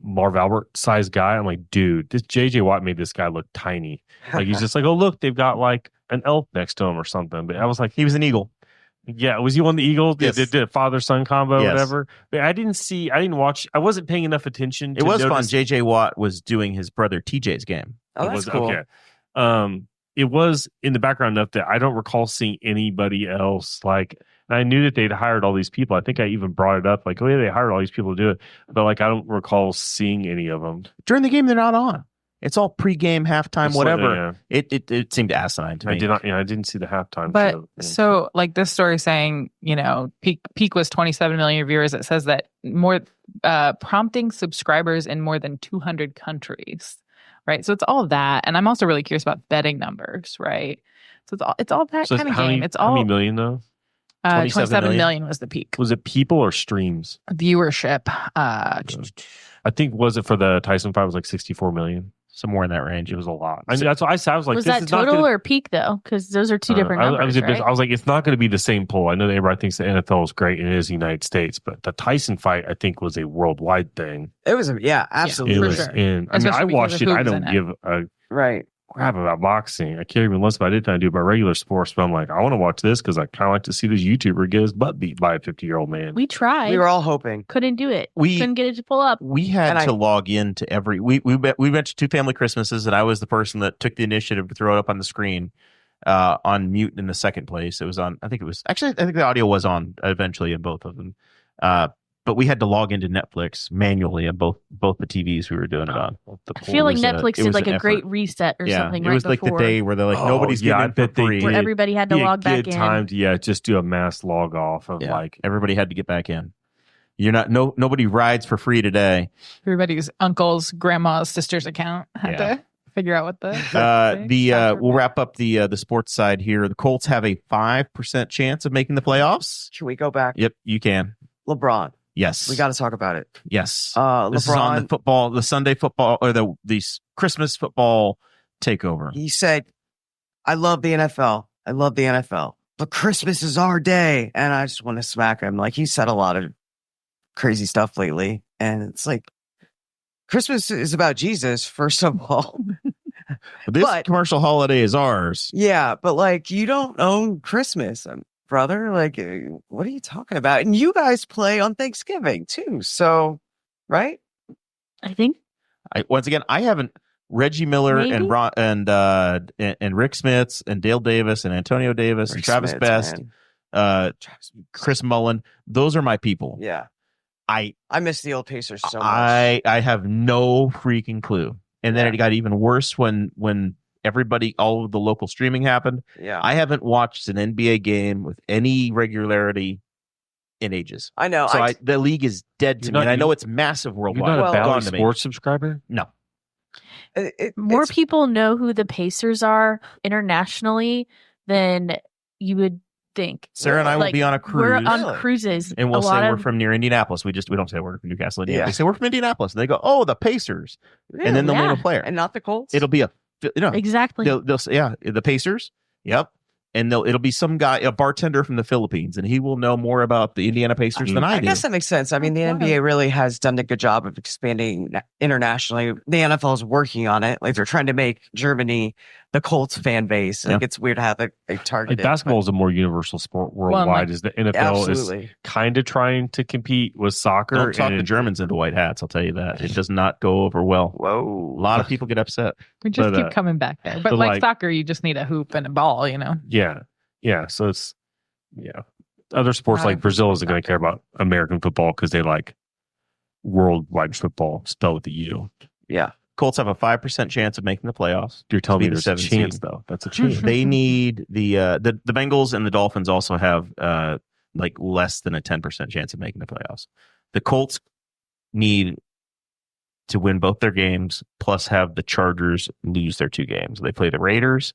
Marv Albert sized guy. I'm like, dude, this JJ Watt made this guy look tiny. Like he's just like, oh look, they've got like an elf next to him or something. But I was like, He was an Eagle. yeah, was he on the Eagles? Yes. They did a father son combo, Yes. whatever. But I didn't watch. I wasn't paying enough attention. It was fun. notice- JJ Watt was doing his brother TJ's game. oh, it that's was cool. okay. It was in the background enough that I don't recall seeing anybody else. Like, and I knew that they'd hired all these people. I think I even brought it up, like, oh yeah, they hired all these people to do it. But like, I don't recall seeing any of them. During the game, they're not on. It's all pregame, halftime, It's whatever. like, It seemed asinine to me. I didn't see the halftime But show. Yeah. so like this story saying, peak was 27 million viewers. It says that more prompting subscribers in more than 200 countries, right? So it's all that. And I'm also really curious about betting numbers, right? So it's all that kind of game. It's all how many million though? 27 million was the peak. Was it people or streams? Viewership. I think was it for the Tyson fight was like 64 million. Somewhere in that range. It was a lot. I mean, that's what I was like. Was this that is not total gonna, or peak though? Because those are two different numbers. I was like, it's not going to be the same poll. I know that everybody thinks the NFL is great and it is the United States, but the Tyson fight I think was a worldwide thing. It was, absolutely. It for was sure. in. I Especially because watched of it. I hoops don't in it. give a Right. crap about boxing. I can't even listen. I did do about regular sports, but I'm like, I want to watch this because I kind of like to see this YouTuber get his butt beat by a 50-year-old man. We tried. We were all hoping. Couldn't do it. We- couldn't get it to pull up. We had And to log into every. We went to 2 family Christmases, and I was the person that took the initiative to throw it up on the screen, on mute in the second place. It was on. I think the audio was on eventually in both of them. But we had to log into Netflix manually on both the TVs we were doing it on. I feel like Netflix did like a great reset or something it right was like before. the day where they're like, nobody's getting it for free. Where everybody had to log back in. Time to just do a mass log off of like everybody had to get back in. You're not nobody rides for free today. Everybody's uncle's, grandma's, sister's account had to figure out what we'll wrap up the sports side here. The Colts have a 5% chance of making the playoffs. Can we go back? Yep, you can. LeBron. Yes, We got to talk about it. Yes, LeBron, this is on the Sunday football or the Christmas football takeover. He said, I love the NFL. I love the NFL. But Christmas is our day. And I just want to smack him. Like, he said a lot of crazy stuff lately. And it's like, Christmas is about Jesus, first of all. This commercial holiday is ours. Yeah, but like, you don't own Christmas, brother. Like, what are you talking about? And you guys play on Thanksgiving too. So, right? I think. Once again, I haven't. Reggie Miller Maybe? and Rick Smits and Dale Davis and Antonio Davis and Travis Best, Chris Mullen. Those are my people. Yeah. I miss the old Pacers so much. I have no freaking clue. And then it got even worse when all of the local streaming happened. Yeah. I haven't watched an NBA game with any regularity in ages. I know. So the league is dead to me. And I know it's massive worldwide. You're not a Bally Gone to me. Sports subscriber? No. More people know who the Pacers are internationally than you would think. Sarah and I will be on a cruise. We're on cruises. And we'll say we're from near Indianapolis. We don't say we're from Newcastle, Indiana. Yeah. We say we're from Indianapolis. And they go, oh, the Pacers. And then they'll name a player. And not the Colts? It'll be Exactly. They'll say, the Pacers. Yep. And it'll be some guy, a bartender from the Philippines, and he will know more about the Indiana Pacers than I do. I guess that makes sense. I mean, the NBA really has done a good job of expanding internationally. The NFL is working on it. Like, they're trying to make Germany the Colts fan base. Like, it's weird how they target like basketball is a more universal sport worldwide. As the NFL is kind of trying to compete with soccer. Don't talk the Germans into white hats. I'll tell you that it does not go over well. Whoa, a lot of people get upset. We just keep coming back there. But like soccer, you just need a hoop and a ball. Yeah. So it's other sports like Brazil isn't going to care about American football because they like worldwide football spelled with the U. Yeah. Colts have a 5% chance of making the playoffs. You're telling me there's a chance, seed. though. That's a chance. They need the Bengals and the Dolphins also have like less than a 10% chance of making the playoffs. The Colts need to win both their games, plus have the Chargers lose their 2 games. They play the Raiders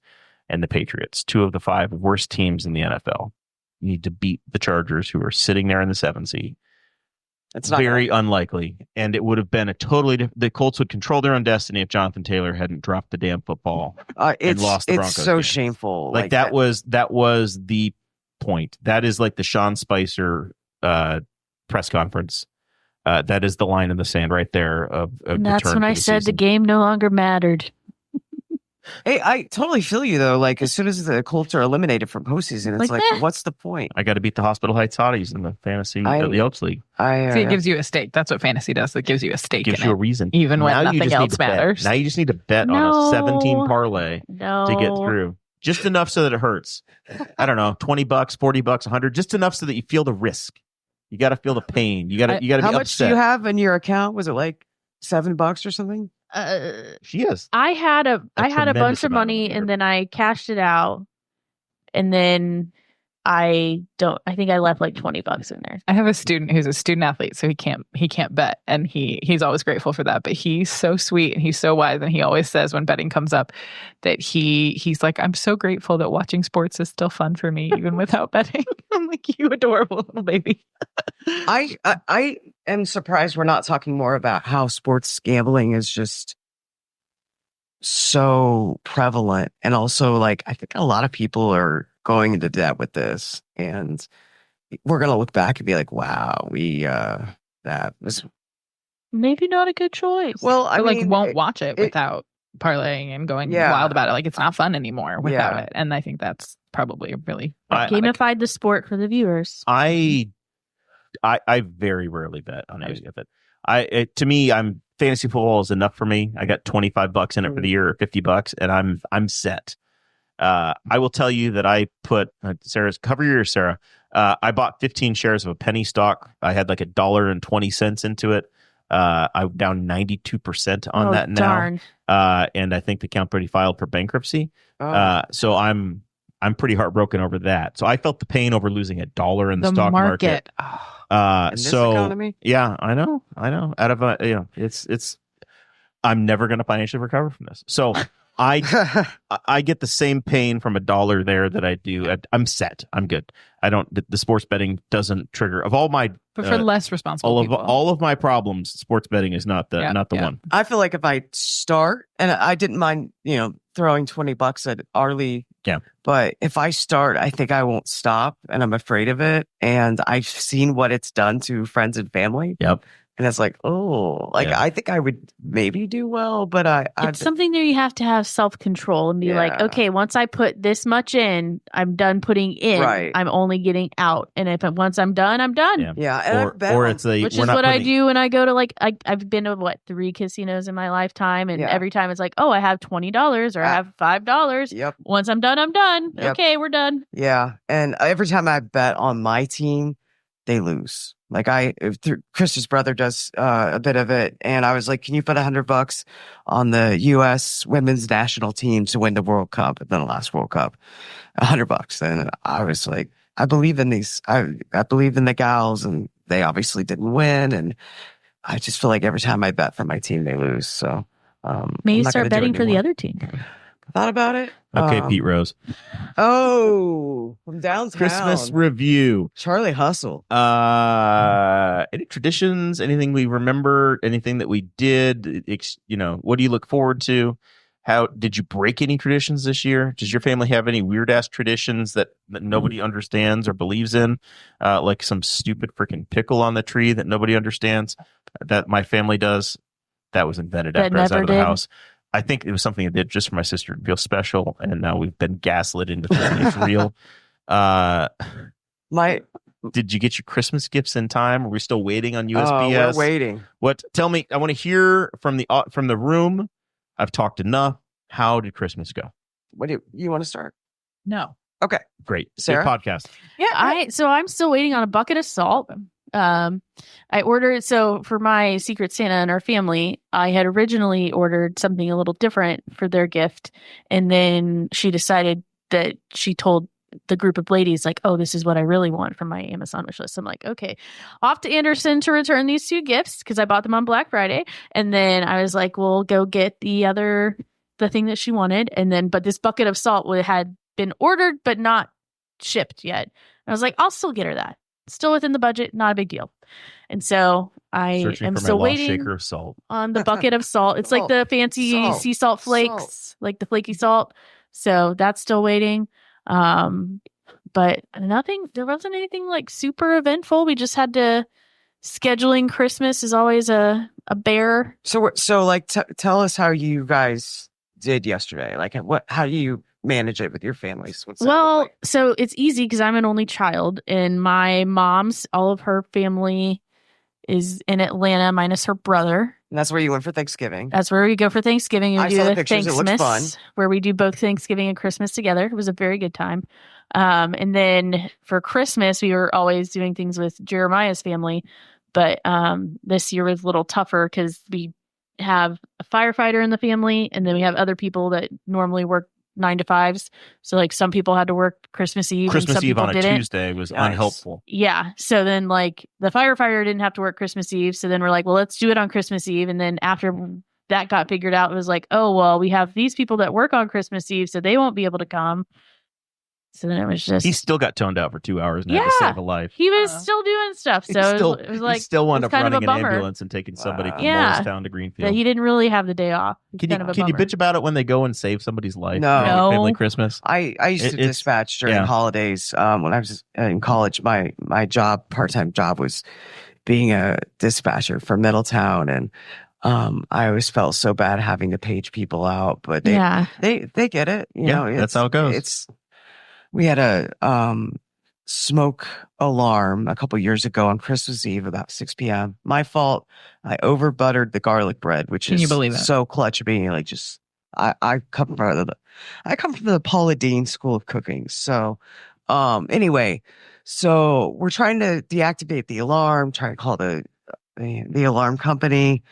and the Patriots, 2 of the 5 worst teams in the NFL. You need to beat the Chargers, who are sitting there in the 7th seed. It's very unlikely, and it would have been the Colts would control their own destiny if Jonathan Taylor hadn't dropped the damn football and lost the Broncos. It's so game. shameful. Like that was the point. That is like the Sean Spicer press conference. That is the line in the sand right there. And that's when I said the game no longer mattered. Hey, I totally feel you though. Like, as soon as the Colts are eliminated from postseason, it's like what's the point? I got to beat the Hospital Heights Hotties in the fantasy the Elks League. It gives you a stake. That's what fantasy does. It gives you a stake. Gives you a reason, even when nothing else matters. Now you just need to bet on a 17 parlay to get through, just enough so that it hurts. I don't know, $20, $40, $100, just enough so that you feel the risk. You got to feel the pain. You got to be upset. How much do you have in your account? Was it like $7 or something? She is. I had a tremendous bunch of amount of money money. and then I cashed it out, and then I think I left like $20 in there. I have a student who's a student athlete, so he can't bet, and he's always grateful for that. But he's so sweet and he's so wise, and he always says when betting comes up that he's like, I'm so grateful that watching sports is still fun for me even without betting. I'm like, you adorable little baby. I am surprised we're not talking more about how sports gambling is just so prevalent, and also like I think a lot of people are going into debt with this, and we're gonna look back and be like, wow, that was Maybe not a good choice. well. I But mean, won't watch it without parlaying and going wild about it. Like it's not fun anymore without it. And I think that's probably really gamified the sport for the viewers. I very rarely bet on any of it. To me, fantasy football is enough for me. I got $25 in it for the year, or $50, and I'm set. I will tell you that I put Sarah's cover your ears, Sarah. I bought 15 shares of a penny stock. I had like $1.20 into it. I'm down 92% on that now. Darn. And I think the company filed for bankruptcy. So I'm pretty heartbroken over that. So I felt the pain over losing $1 in the stock market. in this economy? Yeah, I know. Out of it's I'm never going to financially recover from this. So I get the same pain from $1 there that I do. I'm set. I'm good. I don't. The sports betting doesn't trigger of all my. But for less responsible people. All of my problems, sports betting is not the one. I feel like if I start, and I didn't mind, throwing $20 at Arlie. Yeah. But if I start, I think I won't stop, and I'm afraid of it. And I've seen what it's done to friends and family. Yep. And it's like, I think I would maybe do well, but it's something that you have to have self-control and be like, okay, once I put this much in, I'm done putting in. Right. I'm only getting out. And once I'm done, I'm done. Yeah. And which is what I do when I go to I've been to 3 casinos in my lifetime. And every time it's like, I have $20 or I have $5. Yep. Once I'm done, I'm done. Yep. Okay, we're done. Yeah. And every time I bet on my team, they lose. Like Krista's brother does a bit of it, and I was like, "Can you put $100 on the U.S. women's national team to win the World Cup and then the last World Cup? $100." And I was like, "I believe in these. I believe in the gals, and they obviously didn't win. And I just feel like every time I bet for my team, they lose. So maybe start betting for the other team." Thought about it. Okay, Pete Rose. Oh, from downtown. Christmas review. Charlie Hustle. Any traditions? Anything we remember? Anything that we did? What do you look forward to? How did you break any traditions this year? Does your family have any weird ass traditions that nobody understands or believes in? Like some stupid freaking pickle on the tree that nobody understands that my family does. That was invented after I was out of the house. I think it was something I did just for my sister to feel special, and now we've been gaslit into thinking it's real. Did you get your Christmas gifts in time? Are we still waiting on USPS? We're waiting. What? Tell me. I want to hear from the room. I've talked enough. How did Christmas go? What do you want to start? No. Okay. Great. Sarah? Good podcast. Yeah. So I'm still waiting on a bucket of salt. I ordered, so for my Secret Santa and our family, I had originally ordered something a little different for their gift. And then she decided that she told the group of ladies, like, oh, this is what I really want from my Amazon wish list. I'm like, okay, off to Anderson to return these 2 gifts because I bought them on Black Friday. And then I was like, we'll go get the thing that she wanted. And then, but this bucket of salt had been ordered, but not shipped yet. And I was like, I'll still get her that. Still within the budget, not a big deal. And so I am still waiting shaker of salt. on the bucket of salt. It's like the fancy sea salt flakes, like the flaky salt. So that's still waiting. But there wasn't anything like super eventful. We just had to, scheduling Christmas is always a bear. So tell us how you guys did yesterday. Like how do you manage it with your families? So it's easy because I'm an only child, and my mom's, all of her family is in Atlanta minus her brother. And that's where you went for Thanksgiving. That's where we go for Thanksgiving. And I we saw do the pictures. It looks fun. Where we do both Thanksgiving and Christmas together. It was a very good time. And then for Christmas, we were always doing things with Jeremiah's family. But this year was a little tougher because we have a firefighter in the family, and then we have other people that normally work 9 to 5s. So like some people had to work Christmas Eve. Christmas and some Eve people on a didn't. Tuesday was Nice. unhelpful. Yeah. So then like the firefighter didn't have to work Christmas Eve. So then we're like, well, let's do it on Christmas Eve. And then after that got figured out, it was like, oh, well, we have these people that work on Christmas Eve, so they won't be able to come. So then it was just He still got toned out for 2 hours and had to Yeah. save a life. he was still doing stuff. So it was like he still wound it was up kind of running a an bummer ambulance and taking somebody from Yeah. Morristown to Greenfield. that he didn't really have the day off. It was Can kind of a you bummer. bitch about it when they go and save somebody's life? No. during No. Family Christmas. I used to It's- dispatch during yeah. holidays. When I was in college, my job, part-time job, was being a dispatcher for Middletown, and I always felt so bad having to page people out, but they Yeah. they get it. You Yeah, know, that's how it goes. We had a smoke alarm a couple years ago on Christmas Eve about 6 p.m. My fault. I over buttered the garlic bread, which Can is you believe it? so clutch of me. Like, just I come from the Paula Deen School of Cooking. So anyway, so we're trying to deactivate the alarm, trying to call the alarm company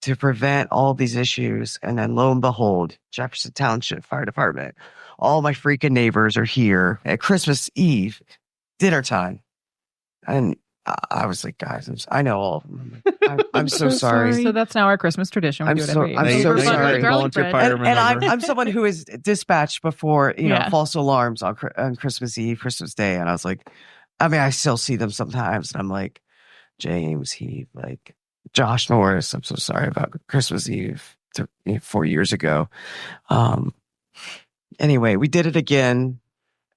to prevent all these issues. And then lo and behold, Jefferson Township Fire Department, all my freaking neighbors are here at Christmas Eve, dinner time. And I was like, guys, I know all of them. I'm so sorry. So that's now our Christmas tradition. We I'm do it so- every year. I'm Now you- so now you got sorry. your volunteer Garlic bread. fireman And number. I'm someone who is dispatched before, Yeah. false alarms on Christmas Eve, Christmas Day. And I was like, I mean, I still see them sometimes. And I'm like, James, like Josh Norris, I'm so sorry about Christmas Eve 4 years ago. Anyway, we did it again.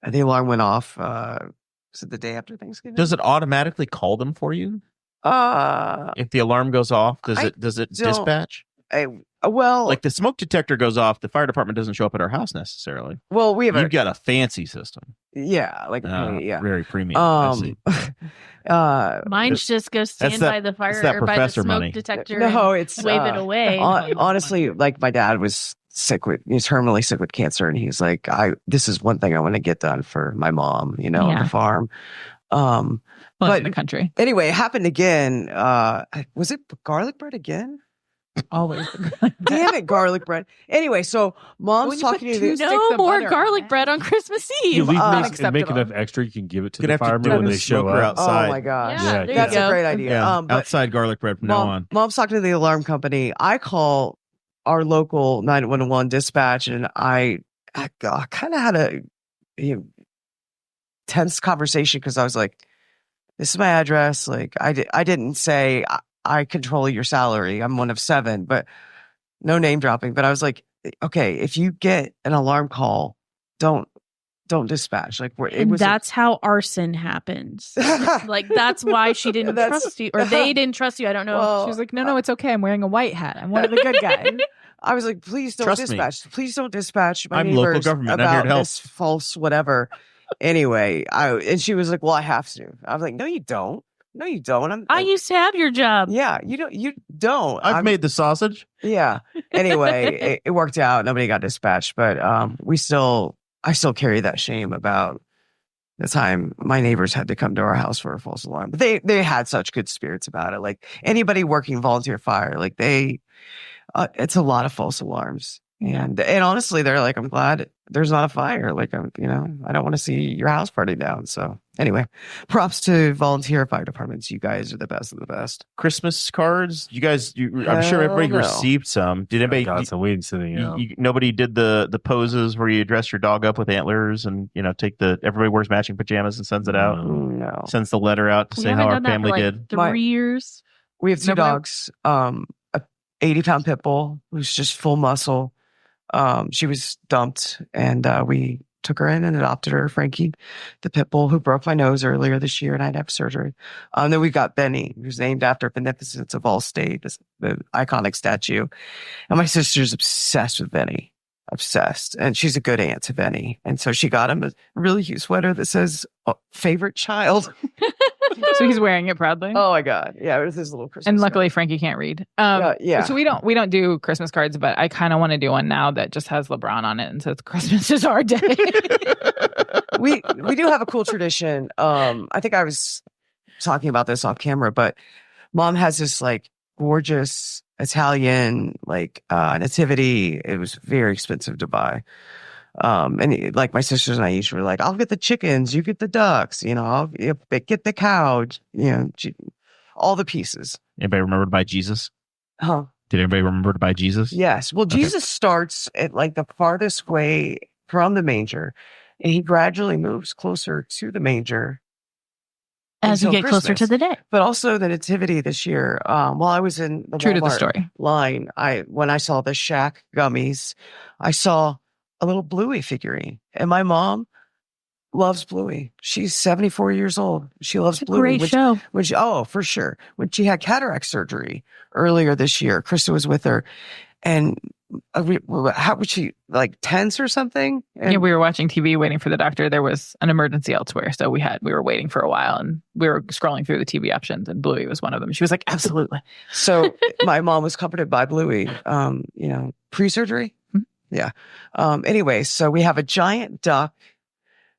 The alarm went off. Was it the day after Thanksgiving? Does it automatically call them for you Uh, if the alarm goes off? Does I it don't- dispatch? well, Like the smoke detector goes off, the fire department doesn't show up at our house necessarily. we have You've got a fancy system. yeah, like yeah. Very premium. I see. Mine just go stand that- by the fire that's that or by the professor smoke money. detector No, and it's wave it away. honestly, like my dad was terminally sick with cancer, and he's like, this is one thing I want to get done for my mom, on Yeah. the farm. Well, but- in the country. Anyway, it happened again. Was it garlic bread again? Always. Damn it, garlic bread. Anyway, so mom's When you put talking to two the sticks No of more butter on garlic it. bread on Christmas You Eve. leave make unacceptable. enough extra, you can give it to Gonna the have to do firemen when it they with show smoker up. outside. Oh my gosh. Yeah, Yeah, there That's you go. a great idea. Yeah, But outside garlic bread from now on. mom's talking to the alarm company. I call our local 911 dispatch, and I kind of had a tense conversation because I was like, "This is my address." Like, I didn't say I control your salary. I'm one of 7, but no name dropping. But I was like, okay, if you get an alarm call, don't dispatch. Like, And that's how arson happens. Like that's why she didn't That's- trust you, or they didn't trust you. I don't know. Well, She was like, no, it's okay. I'm wearing a white hat. I'm one of the good guys. I was like, please don't Trust me. dispatch. Please don't dispatch my I'm local neighbors government. I'm about here to help. this false whatever. Anyway, and she was like, well, I have to. I was like, no, you don't. No, you don't. I used to have your job. yeah, you don't. You don't. I've made the sausage. Yeah. Anyway, it worked out. Nobody got dispatched, but I still carry that shame about the time my neighbors had to come to our house for a false alarm. But they had such good spirits about it. Like anybody working volunteer fire, like it's a lot of false alarms. And honestly, they're like, I'm glad there's not a fire. Like, I don't want to see your house burning down. So anyway, props to volunteer fire departments. You guys are the best of the best. Christmas cards. You guys, I'm sure everybody Hell no. received some. Did anybody? Got some weed sitting out. Nobody did the poses where you dress your dog up with antlers and take everybody wears matching pajamas and sends it out. No. Sends the letter out to We say haven't how our done that family for like did. 3 years. We have 2 Remember that- dogs. A 80-pound pit bull who's just full muscle. She was dumped, and we took her in and adopted her, Frankie, the pit bull who broke my nose earlier this year, and I had to have surgery. Then we've got Benny, who's named after Beneficence of Allstate, the iconic statue. And my sister's obsessed with Benny. Obsessed. And she's a good aunt to Benny. And so she got him a really cute sweater that says favorite child. So he's wearing it proudly. Oh my God. Yeah, it was his little Christmas. And card. luckily Frankie can't read. Yeah. So we don't do Christmas cards, but I kind of want to do one now that just has LeBron on it and says Christmas is our day. we do have a cool tradition. I think I was talking about this off camera, but Mom has this like gorgeous Italian, like nativity. It was very expensive to buy. Like my sisters and I usually were like, I'll get the chickens, you get the ducks, I'll get the cow, all the pieces. Anybody remember to buy Jesus? Huh? Did anybody remember to buy Jesus? Yes. Well, Okay. Jesus starts at like the farthest way from the manger, and he gradually moves closer to the manger As we until get closer to Christmas. the day. But also the nativity this year. While I was in the True to the Walmart story. line, when I saw the Shaq gummies, I saw a little Bluey figurine, and my mom loves Bluey. She's 74 years old. She loves It's a Bluey. great show. Oh, for sure. When she had cataract surgery earlier this year, Krista was with her, and how was she, like tense or something? And Yeah, we were watching TV waiting for the doctor. There was an emergency elsewhere. So we were waiting for a while and we were scrolling through the TV options and Bluey was one of them. She was like, absolutely. So my mom was comforted by Bluey, pre-surgery. Mm-hmm. Yeah. Anyway, so we have a giant duck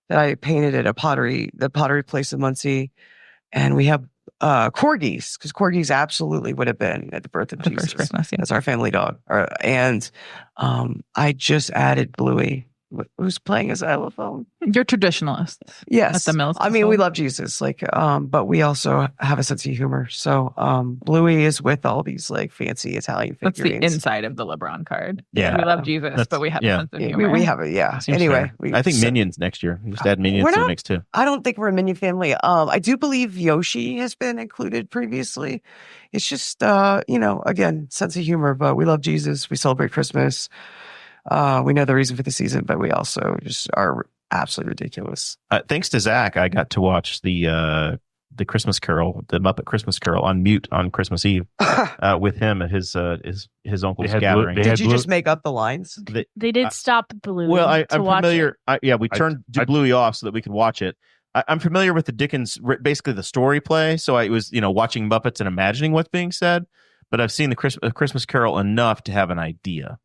that I painted at the pottery place in Muncie. And we have corgis, because corgis absolutely would have been at the birth of The Jesus. first Christmas, yeah. That's our family dog. And I just added Bluey, who's playing a xylophone. You're traditionalist. Yes. At the Mills I mean, we household. love Jesus, but we also have a sense of humor. So Bluey is with all these like fancy Italian That's the figurines. inside of the LeBron card. Yeah. We love Jesus, That's- but we have yeah. a sense of Yeah, humor. we have it. Yeah. Seems Anyway, fair. I think Minions next year. We just add Minions we're to the not- mix too. I don't think we're a Minion family. I do believe Yoshi has been included previously. It's just, again, sense of humor, but we love Jesus. We celebrate Christmas. We know the reason for the season, but we also just are absolutely ridiculous. Thanks to Zach, I got to watch the Christmas Carol, the Muppet Christmas Carol, on mute on Christmas Eve with him at his uncle's had gathering. They Did had you just make up the lines? They did stop Bluey. Well, to I'm watch familiar. it. We turned Bluey off so that we could watch it. I'm familiar with the Dickens, basically the story play. So I was, watching Muppets and imagining what's being said. But I've seen the Christmas Carol enough to have an idea.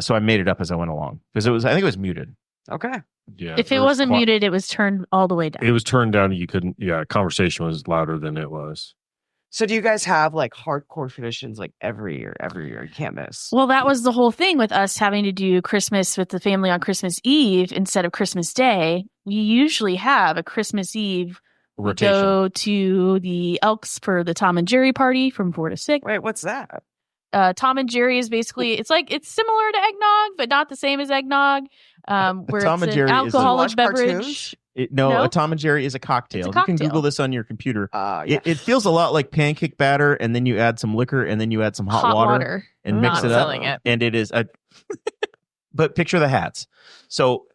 So I made it up as I went along because I think it was muted. Okay. Yeah. If there it was wasn't muted, it was turned all the way down. It was turned down. You couldn't. Yeah, conversation was louder than it was. So do you guys have like hardcore traditions like every year you can't miss? Well, that was the whole thing with us having to do Christmas with the family on Christmas Eve instead of Christmas Day. We usually have a Christmas Eve. We Rotation. go to the Elks for the Tom and Jerry party from 4 to 6. Wait, what's that? Tom and Jerry is basically it's similar to eggnog, but not the same as eggnog. Where Tom it's and Jerry an is a- alcoholic Watch beverage. cartoons? No? A Tom and Jerry is a cocktail. It's a You can cocktail. Google this on your computer. Yeah. It feels a lot like pancake batter, and then you add some liquor, and then you add some hot water and mix Not it up. selling it. And it is a. But picture the hats. So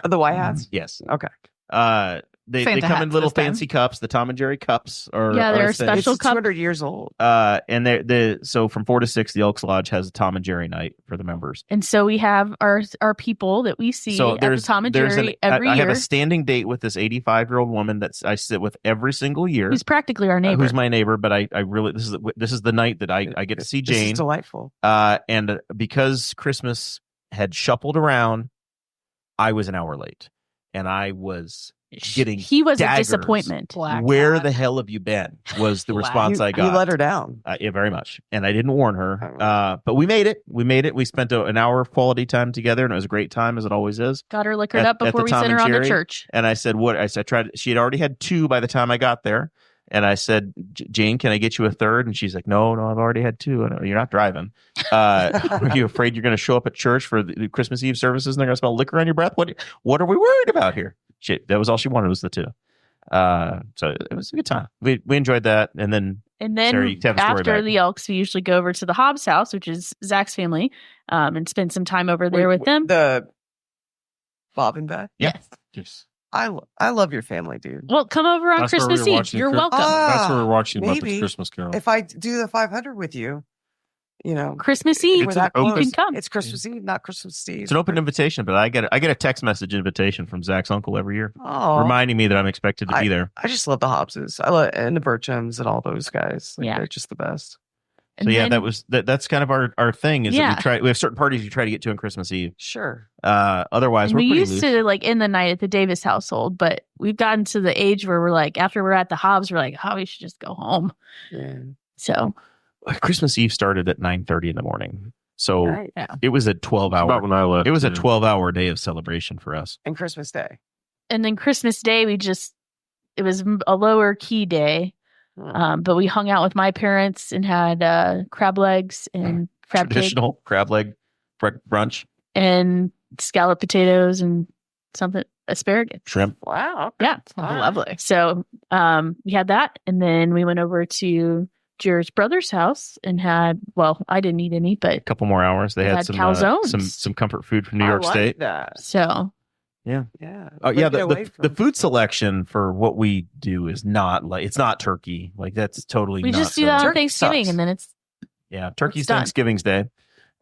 The white hats? yes, Okay. they Santa come in hats little this time. fancy cups, the Tom and Jerry cups, or Yeah, they're or things. special It's cup. 200 years old. And so from 4 to 6, the Elks Lodge has a Tom and Jerry night for the members. And so we have our people that we see So at the Tom and Jerry every I year. have a standing date with this 85-year-old woman that I sit with every single year. Who's practically our neighbor. Who's my neighbor? But I really this is the night that I get to see This is Jane. delightful. And because Christmas had shuffled around, I was an hour late, and I was getting he was daggers. a disappointment. Black Where hat. the hell have you been? Was the Black. response I got. You let her down. Yeah, very much. And I didn't warn her. But we made it. We spent an hour of quality time together, and it was a great time, as it always is. Got her liquored At- up at before the we Tom sent her and on to Jerry. church. And I said, what? I said, she had already had 2 by the time I got there. And I said, Jane, can I get you a third? And she's like, no, I've already had 2. And you're not driving. Are you afraid you're going to show up at church for the Christmas Eve services and they're going to smell liquor on your breath? What are we worried about here? That was all she wanted was the 2. So it was a good time. We enjoyed that. And then Sarah, you have a story after back. the Elks, we usually go over to the Hobbs house, which is Zach's family, and spend some time over there with them. The Bob and Beth. Yeah. Yes. Yes. I love your family, dude. Well, come over on That's where we Christmas were Eve. watching You're Chris- welcome. That's where we're watching maybe. Muppets Christmas Carol. If I do the 500 with you, Christmas Eve, we're that an you open- can come. It's Christmas Eve, not Christmas Eve. it's an open invitation, but I get a text message invitation from Zach's uncle every year, Oh, reminding me that I'm expected to be there. I just love the Hobbses. I love and the Burchams and all those guys. Yeah. They're just the best. And So yeah, then- that's kind of our thing is Yeah. that we have certain parties you try to get to on Christmas Eve. Sure. Otherwise, and we're we pretty used loose. to end the night at the Davis household, but we've gotten to the age where we're like, after we're at the Hobbs, we're like, oh, we should just go home. Yeah. So Christmas Eve started at 9:30 in the morning. So Right. it was a 12-hour. About when I left. It was a yeah. 12-hour day of celebration for us. And Christmas Day. And then Christmas Day, it was a lower key day. But we hung out with my parents and had crab legs and crab cake Traditional crab leg brunch, and scalloped potatoes and something asparagus. shrimp. Wow. Yeah. Lovely. So we had that, and then we went over to Jared's brother's house and had, well, I didn't eat any, A but couple more hours. They had had some calzones. some comfort food from New I York like State. that. so Yeah. Oh yeah, Break it away the from- food selection for what we do is not like it's not turkey. Like that's totally. we not just do that on Turkey Thanksgiving, sucks. and then it's Yeah, turkey's It's done. Thanksgiving's Day,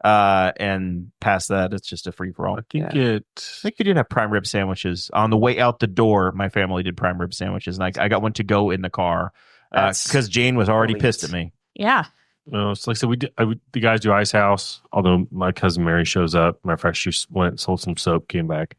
and past that, it's just a free for all. I think I think we did have prime rib sandwiches on the way out the door. My family did prime rib sandwiches, and I got one to go in the car That's because Jane was already elite. pissed at me. yeah. Well, it's like I said, the guys do Ice House. Although my cousin Mary shows up, matter of fact, she went sold some soap, came back.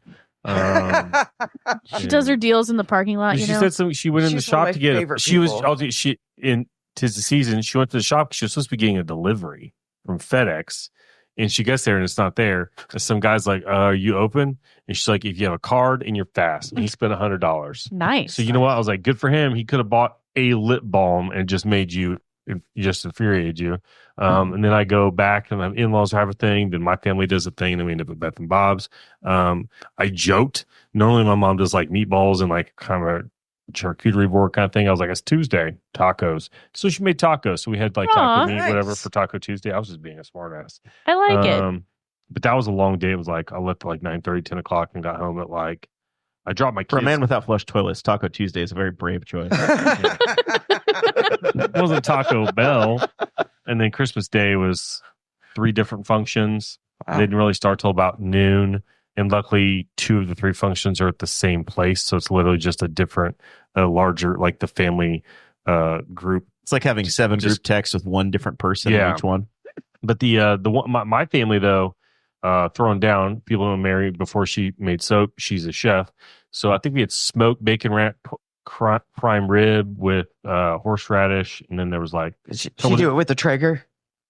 She does her deals in the parking lot. she You know, said something. She went in the She's one of shop my to get. favorite She was. people. She in tis the season. She went to the shop. She was supposed to be getting a delivery from FedEx, and she gets there and it's not there. And some guy's like, "Are you open?" And she's like, "If you have a card and you're fast." And he spent $100. nice. So you know what? I was like, good for him. He could have bought a lip balm and just made you, just infuriated you. And then I go back and my in-laws have a thing. Then my family does a thing. And then we end up at Beth and Bob's. I joked. Normally my mom does like meatballs and like kind of a charcuterie board kind of thing. I was like, it's Tuesday, tacos. So she made tacos. So we had like Aw, taco meat, nice. whatever for Taco Tuesday. I was just being a smart ass. I like it. But that was a long day. It was like, I left at like 9:30, 10 o'clock and got home at like, I dropped my kids. For a man without flush toilets, Taco Tuesday is a very brave choice. It wasn't Taco Bell. And then Christmas Day was 3 different functions. Wow. They didn't really start till about noon. And luckily, 2 of the 3 functions are at the same place. So it's literally just a different, larger, like the family group. It's like having 7 Just- group texts with one different person Yeah. in each one. But the one, my family, though, throwing down, people who married before she made soap, she's a chef. So I think we had smoked bacon wrap prime rib with horseradish. And then there was like, Did she do it with the Traeger?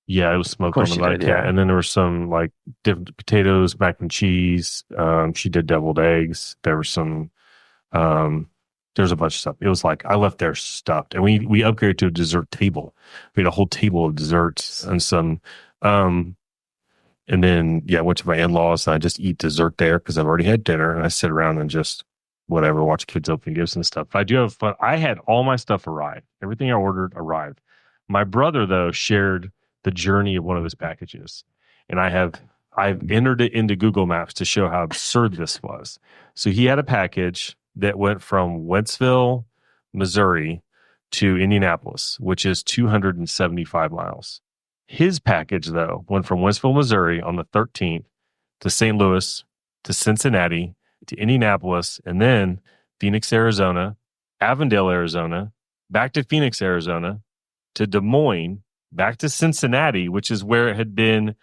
yeah, it was smoked on course the she night. did, Yeah. yeah. And then there were some like different potatoes, mac and cheese. She did deviled eggs. There were some, there's a bunch of stuff. It was like, I left there stuffed, and we upgraded to a dessert table. We had a whole table of desserts and some, and then, yeah, I went to my in-laws and I just eat dessert there because I've already had dinner, and I sit around and just whatever, watch kids open gifts and stuff. But I do have fun. I had all my stuff arrive. Everything I ordered arrived. My brother, though, shared the journey of one of his packages. And I've entered it into Google Maps to show how absurd this was. So he had a package that went from Wentzville, Missouri to Indianapolis, which is 275 miles. His package, though, went from Wentzville, Missouri on the 13th to St. Louis to Cincinnati to Indianapolis, and then Phoenix, Arizona, Avondale, Arizona, back to Phoenix, Arizona, to Des Moines, back to Cincinnati, which is where it had been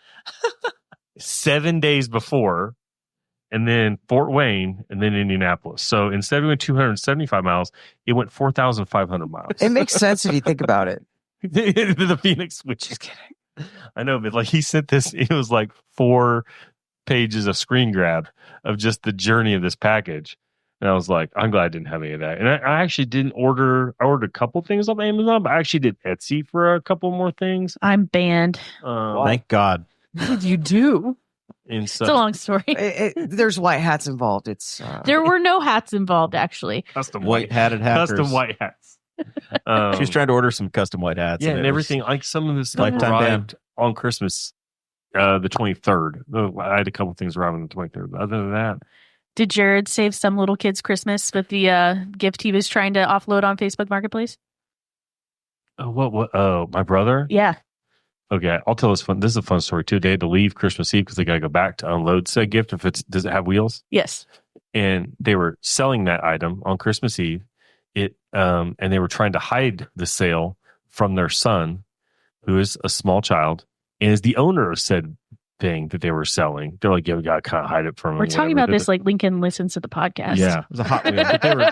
7 days before, and then Fort Wayne, and then Indianapolis. So instead of going 275 miles, it went 4,500 miles. It makes sense if you think about it. The Phoenix, which is kidding. I know, but like he sent this, it was like 4 pages of screen grab of just the journey of this package. And I was like, I'm glad I didn't have any of that. And I actually didn't order, I ordered a couple things off Amazon, but I actually did Etsy for a couple more things. I'm banned. Thank God. What did you do? And so It's a long story. There's white hats involved. It's There were no hats involved, actually. custom White hatted hackers. custom white hats. She was trying to order some custom white hats. Yeah, it and was- everything, like some of this stuff Lifetime arrived on Christmas, the 23rd. I had a couple things arrive on the 23rd. But other than that, Did Jared save some little kid's Christmas with the gift he was trying to offload on Facebook Marketplace? what? Oh, my brother? Yeah. Okay, I'll tell this fun. This is a fun story too. They had to leave Christmas Eve because they got to go back to unload said gift. Does it have wheels? Yes. And they were selling that item on Christmas Eve. And they were trying to hide the sale from their son, who is a small child and is the owner of said thing that they were selling. They're like, yeah, we got to kind of hide it from. We're him, talking whatever. about this like Lincoln listens to the podcast. Yeah, It was a Hot Wheel.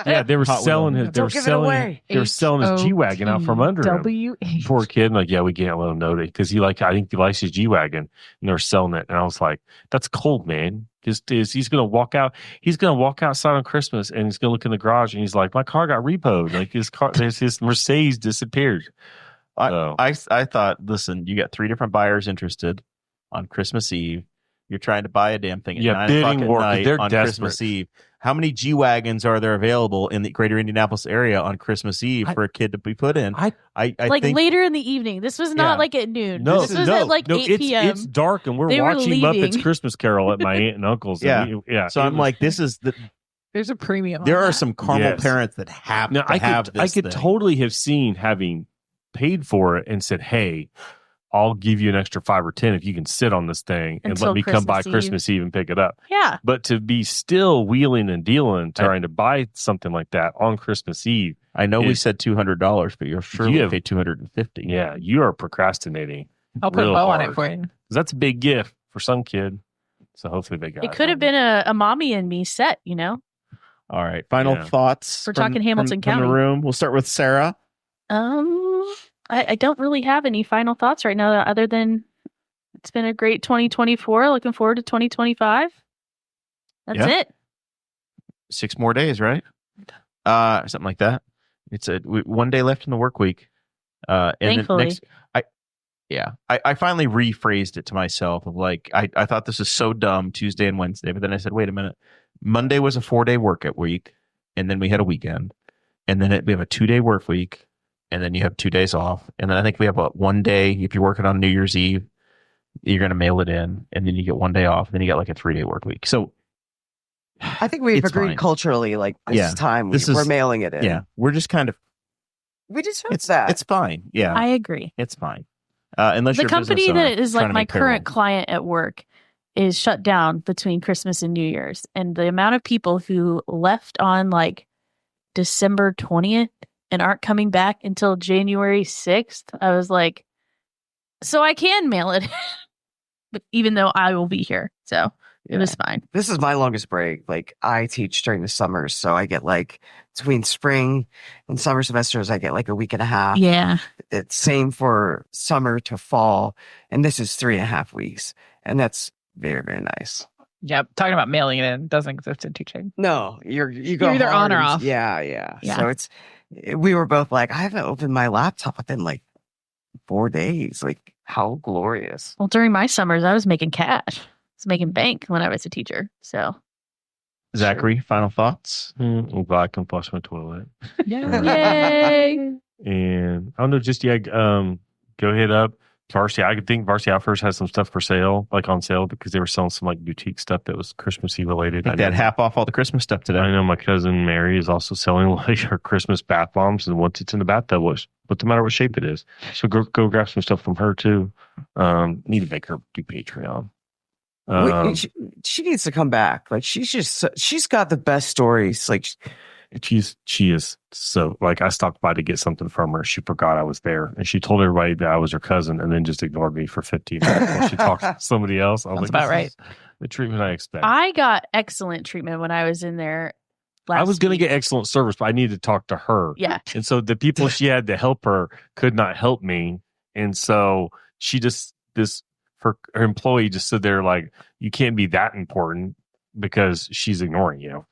but they were Hot selling Wheel. his. They were Don't give it selling. away. They were selling his G wagon out from under him. WH. Poor kid, like, yeah, we can't let him know that because I think he likes his G wagon, and they're selling it. And I was like, that's cold, man. He's gonna walk out. He's gonna walk outside on Christmas, and he's gonna look in the garage, and he's like, my car got repoed. Like his Mercedes disappeared. I thought, listen, you got 3 different buyers interested on Christmas Eve. You're trying to buy a damn thing at 9 o'clock bidding at war. night They're on desperate. Christmas Eve. How many G-Wagons are there available in the greater Indianapolis area on Christmas Eve for a kid to be put in? I like think later in the evening. This was not Yeah. like at noon. No, this was at like 8 p.m. It's dark, and we're They were watching Muppets leaving. Christmas Carol at my aunt and uncle's. Yeah. And yeah. so. it I'm was- like, this is the. There's a premium. There on are that. some caramel Yes. parents that have Now, to I have could this thing. totally have seen having paid for it and said, hey, I'll give you an extra 5 or 10 if you can sit on this thing and Until let me come by Christmas Eve. Christmas Eve and pick it up. Yeah. But to be still wheeling and dealing, trying to buy something like that on Christmas Eve, I know we It- said $200, but you're surely You have- pay $250. yeah, you are procrastinating. I'll put a real bow on hard. it for you. 'Cause that's a big gift for some kid. So hopefully they got it. It could have been a mommy and me set, you know? All right. Final Yeah. thoughts. We're talking Hamilton from County. the room. We'll start with Sarah. I don't really have any final thoughts right now other than it's been a great 2024. Looking forward to 2025. That's Yeah. it. 6 more days, right? Something like that. It's one day left in the work week. And then Thankfully. I finally rephrased it to myself of like, I thought this was so dumb, Tuesday and Wednesday, but then I said, wait a minute. Monday was a 4-day work week, and then we had a weekend, and then we have a 2-day work week, and then you have 2 days off, and then I think we have 1 day if you're working on New Year's Eve, you're going to mail it in, and then you get 1 day off, and then you get like a 3-day work week. So I think we've It's agreed fine. culturally, like this Yeah. time This is- we're mailing it in. yeah, we're just kind of We just hope it's that. it's fine. Yeah, I agree. it's fine. Unless The you're a company business owner that is trying like to my make payroll. current client at work is shut down between Christmas and New Year's. And the amount of people who left on like December 20th and aren't coming back until January 6th, I was like, so I can mail it, but even though I will be here. So it was fine. This is my longest break. Like I teach during the summers, so I get like between spring and summer semesters, I get like a week and a half. Yeah. It's same for summer to fall, and this is 3.5 weeks, and that's very, very nice. Yep. Talking about mailing it in doesn't exist in teaching. No, you go You're either on hard or and- off. Yeah. Yeah. So we were both like, I haven't opened my laptop within like 4 days. Like how glorious. Well, during my summers, I was making cash. I was making bank when I was a teacher. So Zachary, final thoughts? I'm glad I can flush my toilet. yay. And I don't know, just go hit up Varsity. I could think Varsity Outfitters has some stuff for sale, like on sale, because they were selling some like boutique stuff that was Christmassy related. I think they had half off all the Christmas stuff today. I know my cousin Mary is also selling like her Christmas bath bombs, and once it's in the bathtub, what no matter what shape it is. So go grab some stuff from her too. Need to make her do Patreon. She needs to come back. Like she's got the best stories. Like She is so like I stopped by to get something from her. She forgot I was there, and she told everybody that I was her cousin, and then just ignored me for 15 minutes while she talked to somebody else. I was That's like, about this right. is the treatment I expect. I got excellent treatment when I was in there. I was going to week. get excellent service, but I needed to talk to her. Yeah. And so the people she had to help her could not help me. And so she her employee just stood there like, you can't be that important because she's ignoring you.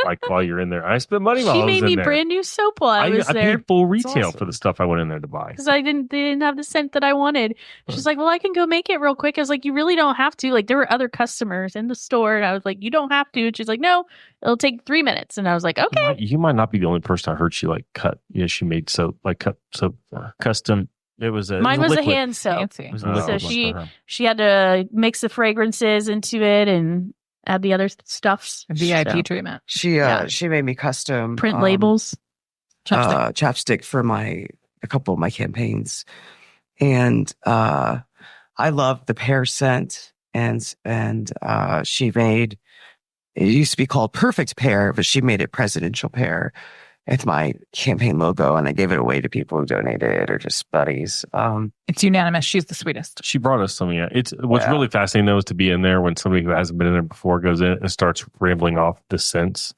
Like while you're in there. I spent money while She I was made in me there. brand new soap while I was I there paid full retail awesome. for the stuff I went in there to buy. because they didn't have the scent that I wanted. She's like, well, I can go make it real quick. I was like, you really don't have to. Like there were other customers in the store, and I was like, you don't have to. And she's like, no, it'll take 3 minutes. And I was like, okay. You might not be the only person I heard she like cut. Yeah, she made soap, like cut soap. Custom. It was a Mine was a liquid. hand soap. Fancy. It was a Oh, liquid So one for her. she had to mix the fragrances into it and add the other stuffs. VIP So, treatment. she Yeah. she made me custom print labels. chapstick for a couple of my campaigns, and I love the pear scent, and she made it used to be called Perfect Pear, but she made it Presidential Pear, It's my campaign logo, and I gave it away to people who donated or just buddies. It's unanimous. She's the sweetest. She brought us some. Yeah, it's what's really fascinating though is to be in there when somebody who hasn't been in there before goes in and starts rambling off the scents,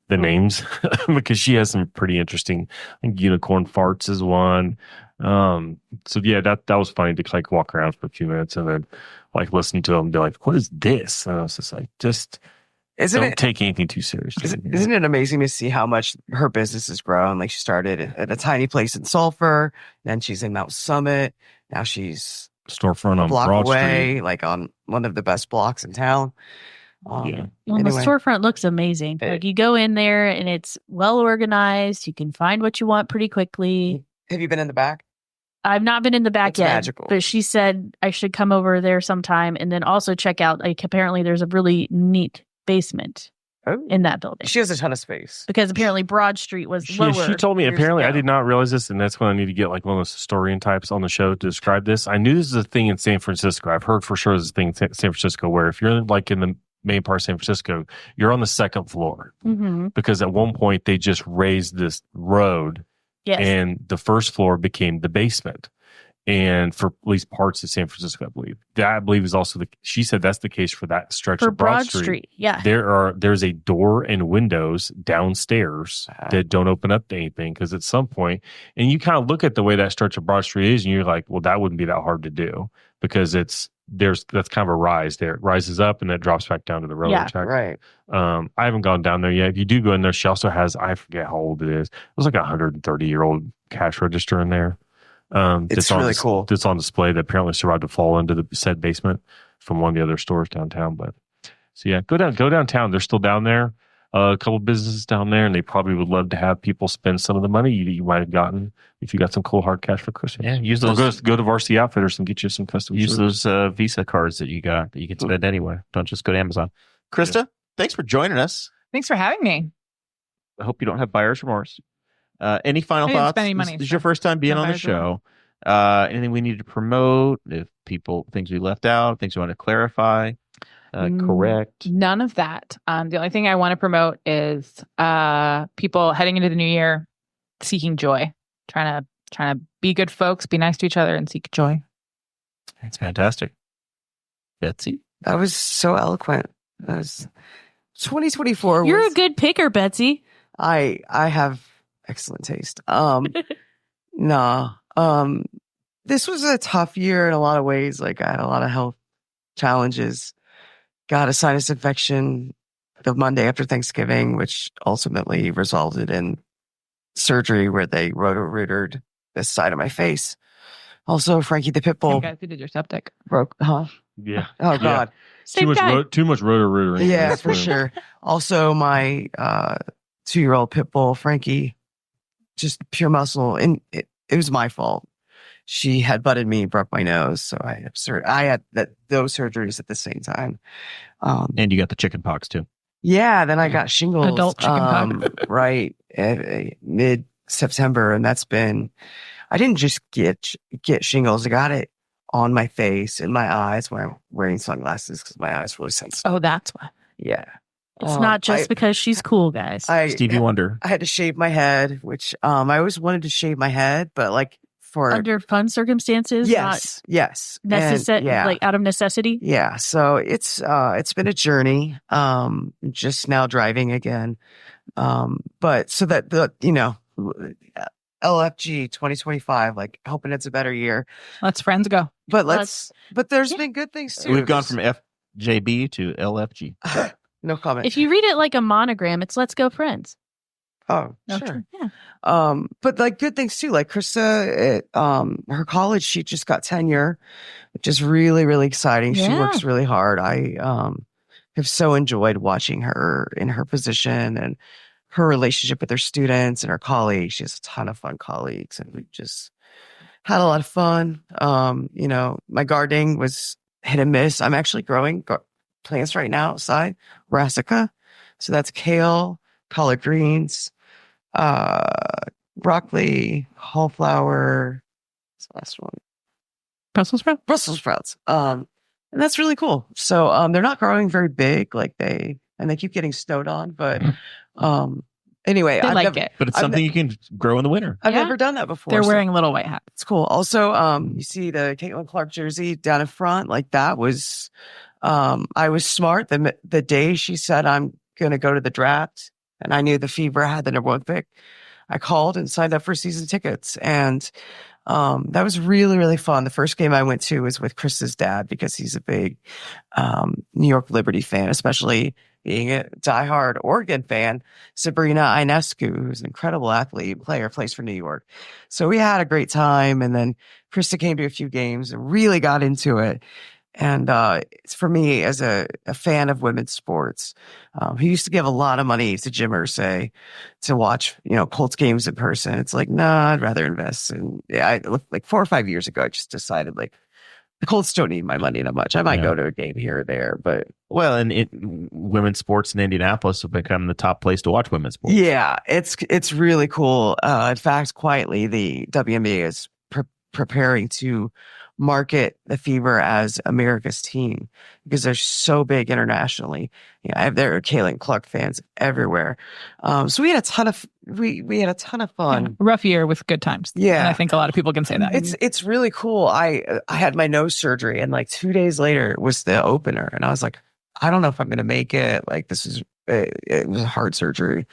the names, because she has some pretty interesting. I think unicorn farts is one. So yeah, that was funny to like walk around for a few minutes and then like listen to them and be like, "What is this?" And I was just like, don't take anything too seriously. Isn't it amazing to see how much her business has grown? Like she started at a tiny place in Sulphur, then she's in Mount Summit. Now she's storefront on block Broad away, Street, like on one of the best blocks in town. Well, the storefront looks amazing. Like you go in there and it's well organized. You can find what you want pretty quickly. Have you been in the back? I've not been in the back It's yet, magical. but she said I should come over there sometime and then also check out. Like apparently, there's a really neat basement in that building. She has a ton of space Because apparently Broad Street was lower. She told me, years apparently, I ago. did not realize this, and that's when I need to get like one of those historian types on the show to describe this. I knew this is a thing in San Francisco. I've heard for sure this is a thing in San Francisco where if you're like in the main part of San Francisco, you're on the second floor. Mm-hmm. Because at one point they just raised this road Yes. and the first floor became the basement. And for at least parts of San Francisco, I believe. That I believe is also she said that's the case for that stretch For of Broad Street. Street. Yeah. There's a door and windows downstairs that don't open up to anything because at some point, and you kind of look at the way that stretch of Broad Street is, and you're like, well, that wouldn't be that hard to do because that's kind of a rise there. It rises up and then it drops back down to the railroad track. right. I haven't gone down there yet. If you do go in there, she also has, I forget how old it is. It was like a 130-year-old cash register in there. It's really cool. That's on display that apparently survived a fall into the said basement from one of the other stores downtown. But so yeah, go downtown. They're still down there. A couple businesses down there, and they probably would love to have people spend some of the money you might have gotten if you got some cool hard cash for Christmas. Yeah, use Or those. go to Varsity Outfitters and get you some custom. Use shirts. those Visa cards that you got that you can spend anywhere. Don't just go to Amazon. Krista, thanks for joining us. Thanks for having me. I hope you don't have buyer's remorse. Any final I didn't thoughts? spend any money, This is so your first time being no on the buyer's show. Anything we need to promote? If things we left out, things we want to clarify, correct? None of that. The only thing I want to promote is people heading into the new year seeking joy, trying to be good folks, be nice to each other, and seek joy. That's fantastic. Betsy? That was so eloquent. That was 2024. You're a good picker, Betsy. I have excellent taste. This was a tough year in a lot of ways. Like I had a lot of health challenges. Got a sinus infection the Monday after Thanksgiving, which ultimately resulted in surgery where they roto-rooted this side of my face. Also, Frankie the Pit Bull You guys who did your septic. broke. Yeah. Oh God. Same guy. Too much rotor. Yeah, for sure. Also, my 2-year-old pit bull, Frankie, just pure muscle. And it was my fault. She had butted me, broke my nose. So I had those surgeries at the same time. And you got the chicken pox too. Yeah, then I got shingles. Adult chicken pox. Right. Mid-September. And that's been, I didn't just get shingles. I got it on my face and my eyes when I'm wearing sunglasses because my eyes really sensitive. Oh, that's why. Yeah. It's not just because she's cool, guys. Stevie Wonder. I had to shave my head, which I always wanted to shave my head, but like for Under fun circumstances, yes, like out of necessity. Yeah. So it's been a journey. Just now driving again. But so that LFG 2025, like hoping it's a better year. Let's friends go. But there's been good things too. We've gone from FJB to LFG. No comment. If you read it like a monogram, it's "Let's Go Friends." Oh, No, sure. true. Yeah. But like good things too. Like Krista at her college, she just got tenure, which is really, really exciting. She Yeah. works really hard. I have so enjoyed watching her in her position and her relationship with her students and her colleagues. She has a ton of fun colleagues, and we just had a lot of fun. My gardening was hit and miss. I'm actually growing plants right now outside, brassica. So that's kale, collard greens, broccoli, wholeflower. What's the last one? Brussels sprouts. Brussels sprouts. And that's really cool. So they're not growing very big, and they keep getting snowed on, but Anyway, They I've like never, it. But it's I've something you can grow in the winter. I've Yeah. never done that before. They're so wearing little white hats. it's cool. Also, you see the Caitlin Clark jersey down in front, like that was, I was smart. The day she said, I'm going to go to the draft, and I knew the Fever had the number 1 pick, I called and signed up for season tickets. And that was really, really fun. The first game I went to was with Krista's dad because he's a big New York Liberty fan, especially being a diehard Oregon fan. Sabrina Ionescu, who's an incredible athlete, player, plays for New York. So we had a great time. And then Krista came to a few games and really got into it. And it's for me as a fan of women's sports, who used to give a lot of money to Jim Irsay to watch, Colts games in person. It's like, nah, I'd rather invest. And I like 4 or 5 years ago, I just decided like the Colts don't need my money that much. I might go to a game here or there, but Well, and women's sports in Indianapolis have become the top place to watch women's sports. yeah, it's really cool. In fact, quietly, the WNBA is preparing to market the Fever as America's team because they're so big internationally. There are Caitlin Clark fans everywhere. So we had a ton of we had a ton of fun. Yeah. Rough year with good times. Yeah. And I think a lot of people can say that. It's really cool. I had my nose surgery, and like 2 days later was the opener, and I was like, I don't know if I'm going to make it. Like it was a heart surgery.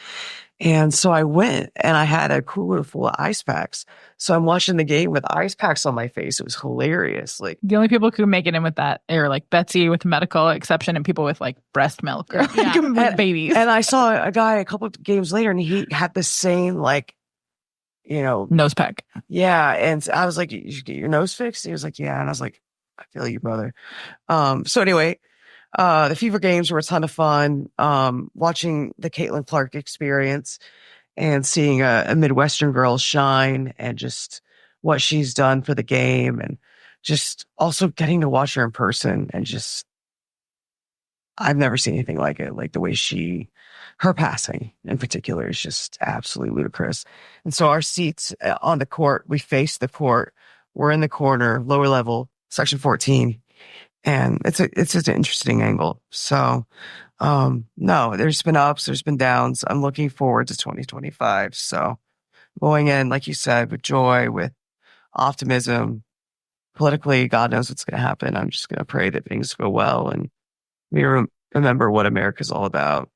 And so I went and I had a cooler full of ice packs. So I'm watching the game with ice packs on my face. It was hilarious. Like The only people who can make it in with that are like Betsy with medical exception and people with like breast milk or Yeah. babies. And I saw a guy a couple of games later, and he had the same Nose pack. yeah. And I was like, "You should get your nose fixed." He was like, "Yeah." And I was like, "I feel you, brother." So anyway, the Fever games were a ton of fun. Watching the Caitlin Clark experience and seeing a Midwestern girl shine and just what she's done for the game, and just also getting to watch her in person, and just I've never seen anything like it. Like the way her passing in particular is just absolutely ludicrous. And so our seats on the court, we face the court. We're in the corner, lower level, section 14. And it's just an interesting angle. So, no, there's been ups, there's been downs. I'm looking forward to 2025. So going in, like you said, with joy, with optimism, politically, God knows what's going to happen. I'm just going to pray that things go well and we remember what America's all about.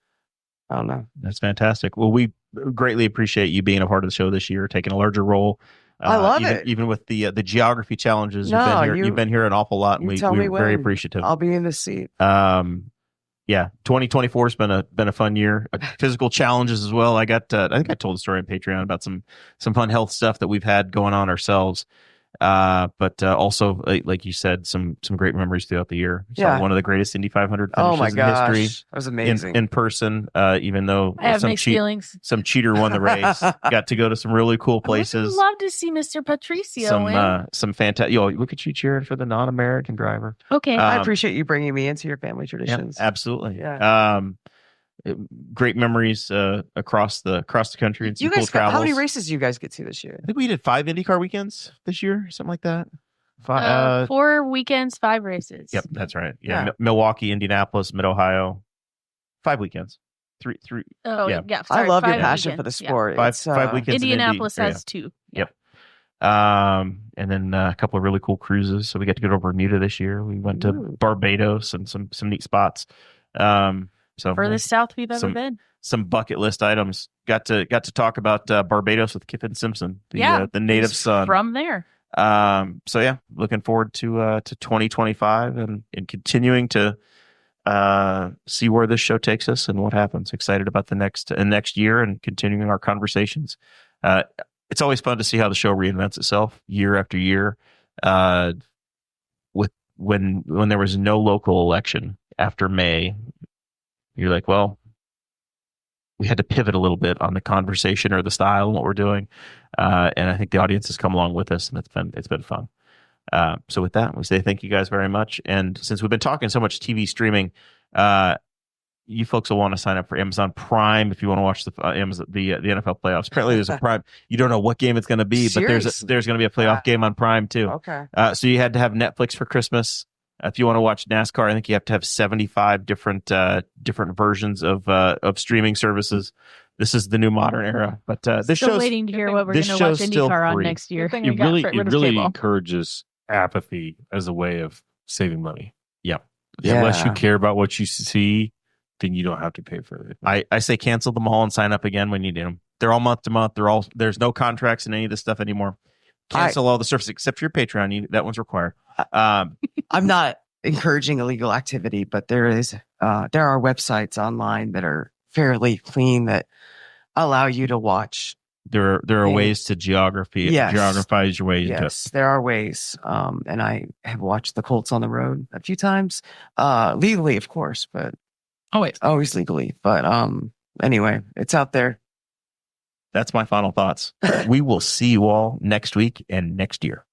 I don't know. That's fantastic. Well, we greatly appreciate you being a part of the show this year, taking a larger role. I love it. Even with the geography challenges, No, you've been here an awful lot, and tell me we're very when. appreciative. I'll be in the seat. Yeah, 2024 has been a fun year. Physical challenges as well. I think I told the story on Patreon about some fun health stuff that we've had going on ourselves. But also, like you said, some great memories throughout the year. Yeah. So one of the greatest Indy 500 Oh finishes my in gosh. history. That was amazing. In person, even though I have mixed feelings. some cheater won the race. Got to go to some really cool I would places. love to see Mr. Patricio win. Some fantastic. Look at you cheering for the non-American driver. Okay. I appreciate you bringing me into your family traditions. Yeah, absolutely. Yeah. Great memories across the country and some You guys, cool travels. how many races do you guys get to this year? I think we did 5 IndyCar weekends this year, something like that. 4 weekends, 5 races. Yep, that's right. Yeah, Yeah. Milwaukee, Indianapolis, Mid Ohio, 5 weekends. Three. Oh, Yeah. yeah. I sorry, love your 5 passion for the weekends, yeah. sport. 5 weekends. in Indianapolis Indy. has 2. Yep. And then a couple of really cool cruises. So we got to go to Bermuda this year. We went to Ooh. Barbados and some neat spots. So Furthest south we've ever been. some bucket list items. Got to talk about Barbados with Kiffin Simpson, the native he's son. from there. So yeah, looking forward to 2025 and continuing to see where this show takes us and what happens. Excited about the next year and continuing our conversations. It's always fun to see how the show reinvents itself year after year. With when there was no local election after May, you're like, well, we had to pivot a little bit on the conversation or the style and what we're doing. And I think the audience has come along with us, and it's been fun. So with that, we say thank you guys very much. And since we've been talking so much TV streaming, you folks will want to sign up for Amazon Prime if you want to watch the NFL playoffs. Apparently, there's a Prime. You don't know what game it's going to be, but there's going to be a playoff game on Prime too. Okay. So you had to have Netflix for Christmas. If you want to watch NASCAR, I think you have to have 75 different versions of streaming services. This is the new modern era. But this Still show's waiting to hear what we're going this to watch show's still IndyCar on free. next year. Good thing we It got really, rid it of really cable. encourages apathy as a way of saving money. Yep. Unless you Yeah. care about what you see, then you don't have to pay for it. I say cancel them all and sign up again when you need them. They're all month to month. There's no contracts in any of this stuff anymore. Cancel all the services except for your Patreon. That one's required. I'm not encouraging illegal activity, but there are websites online that are fairly clean that allow you to watch. There are ways to geographize your way into it. Yes, there are ways. And I have watched the Colts on the road a few times, legally, of course, but always legally. But anyway, it's out there. That's my final thoughts. We will see you all next week and next year.